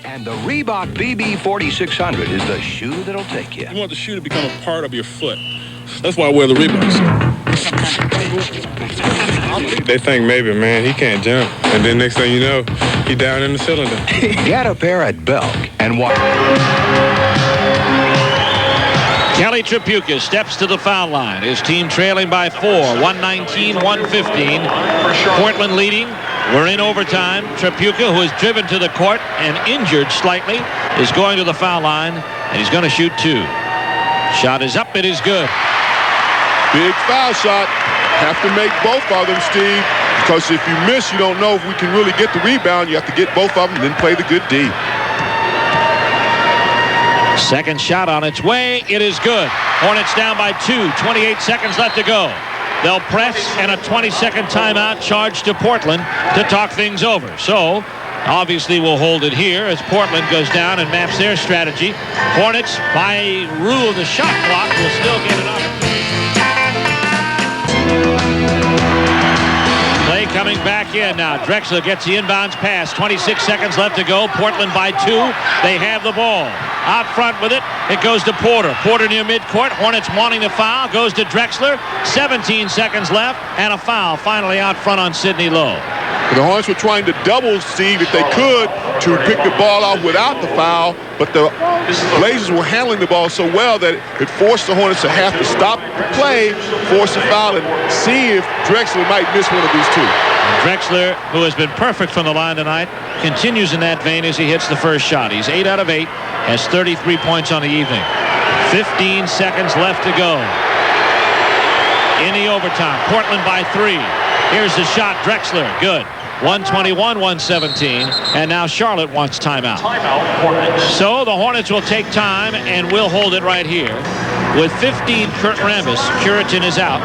And the Reebok BB 4600 is the shoe that'll take you. You want the shoe to become a part of your foot. That's why I wear the Reeboks. They think maybe, man, he can't jump. And then next thing you know, he down in the cylinder. Get a pair at Belk and watch. Kelly Tripucka steps to the foul line. His team trailing by 4. 119, 115. Portland leading. We're in overtime. Tripucka, who is driven to the court and injured slightly, is going to the foul line, and he's going to shoot 2. Shot is up. It is good. Big foul shot. Have to make both of them, Steve, because if you miss, you don't know if we can really get the rebound. You have to get both of them and then play the good D. Second shot on its way. It is good. Hornets down by 2. 28 seconds left to go. They'll press and a 20-second timeout charged to Portland to talk things over. So, obviously, we'll hold it here as Portland goes down and maps their strategy. Hornets, by rule of the shot clock, will still get an opportunity. Play coming back in now. Drexler gets the inbounds pass. 26 seconds left to go. Portland by 2. They have the ball. Out front with it. It goes to Porter. Porter near midcourt. Hornets wanting to foul. Goes to Drexler. 17 seconds left. And a foul finally out front on Sidney Lowe. The Hornets were trying to double Steve if they could to pick the ball off without the foul, but the Blazers were handling the ball so well that it forced the Hornets to have to stop the play, force a foul, and see if Drexler might miss one of these two. Drexler, who has been perfect from the line tonight, continues in that vein as he hits the first shot. He's 8 out of 8, has 33 points on the evening. 15 seconds left to go in the overtime. Portland by 3. Here's the shot. Drexler, good. 121-117, and now Charlotte wants timeout. So the Hornets will take time, and we'll hold it right here. With 15, Kurt Rambis. Curitan is out.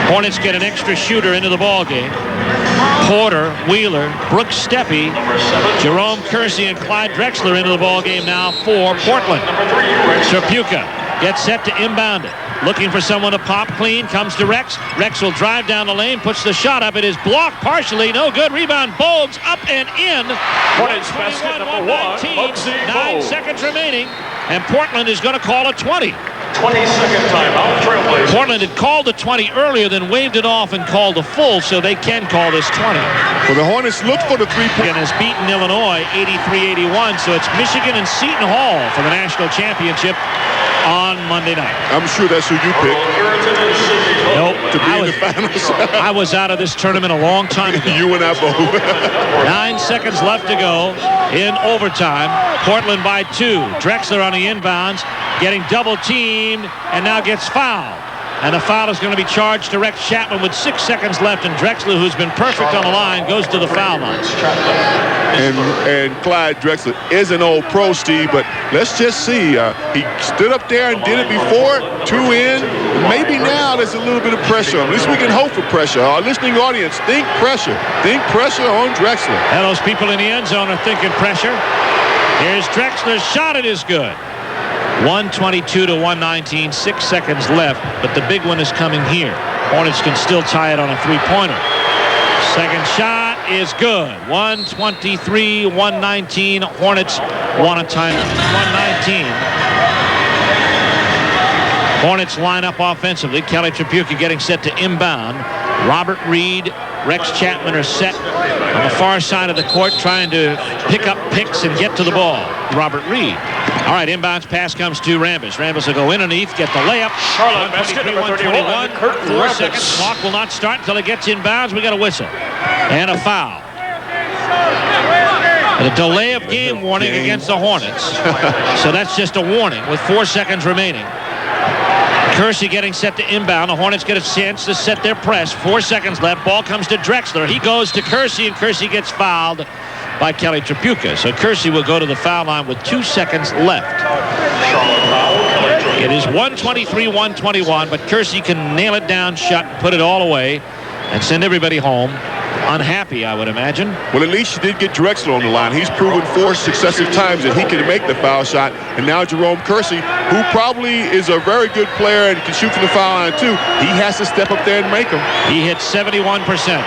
Hornets get an extra shooter into the ball game. Porter, Wheeler, Brooks Steppe, Jerome Kersey, and Clyde Drexler into the ball game now for Portland. Tripucka gets set to inbound it. Looking for someone to pop clean, comes to Rex. Rex will drive down the lane, puts the shot up. It is blocked partially, no good. Rebound, Bogues up and in. Hornets basket number 1, 9 seconds remaining, and Portland is going to call a 20. 20-second timeout, Trailblazers. Portland had called the 20 earlier, then waved it off and called a full, so they can call this 20. Well, the Hornets look for the three-point. Michigan has beaten Illinois 83-81, so it's Michigan and Seton Hall for the national championship on Monday night. I'm sure that's who you picked. Nope. To be in the finals. I was out of this tournament a long time ago. You and I both. 9 seconds left to go in overtime. Portland by 2. Drexler on the inbounds, getting double teamed, and now gets fouled. And the foul is going to be charged to Rex Chapman with 6 seconds left, and Drexler, who's been perfect on the line, goes to the foul line. And Clyde Drexler is an old pro, Steve, but let's just see. He stood up there and did it before, 2 in. Maybe now there's a little bit of pressure. At least we can hope for pressure. Our listening audience, think pressure. Think pressure on Drexler. And those people in the end zone are thinking pressure. Here's Drexler's shot. It is good. 122-119, 6 seconds left, but the big one is coming here. Hornets can still tie it on a three-pointer. Second shot is good. 123-119. Hornets want a timeout. 119. Hornets line up offensively. Kelly Tripucka getting set to inbound. Robert Reed, Rex Chapman are set on the far side of the court trying to pick up picks and get to the ball. Robert Reed. All right, inbounds pass comes to Rambis. Rambis will go in underneath, get the layup. Charlotte basket number 31, Kurt 4 Rambis. seconds. Clock will not start until it gets inbounds. We got a whistle. And a foul. And a delay of game warning against the Hornets. So that's just a warning with 4 seconds remaining. Kersey getting set to inbound. The Hornets get a chance to set their press. 4 seconds left. Ball comes to Drexler. He goes to Kersey, and Kersey gets fouled by Kelly Tripucka. So Kersey will go to the foul line with 2 seconds left. It is 123-121, but Kersey can nail it down shut, put it all away, and send everybody home. Unhappy, I would imagine. Well, at least you did get Drexler on the line. He's proven 4 successive times that he can make the foul shot. And now Jerome Kersey, who probably is a very good player and can shoot from the foul line too, he has to step up there and make them. He hit 71%.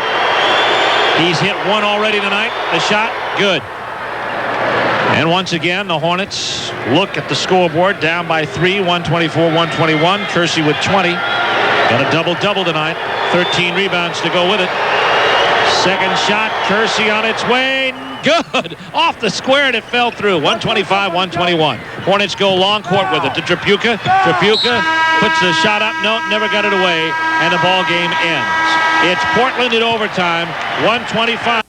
He's hit 1 already tonight. The shot, good. And once again, the Hornets look at the scoreboard, down by 3, 124-121. Kersey with 20. Got a double-double tonight. 13 rebounds to go with it. Second shot, Kersey on its way. Good. Off the square, and it fell through. 125-121. Hornets go long court with it to Tripucka. Tripucka puts the shot up. No, never got it away, and the ball game ends. It's Portland in overtime. 125.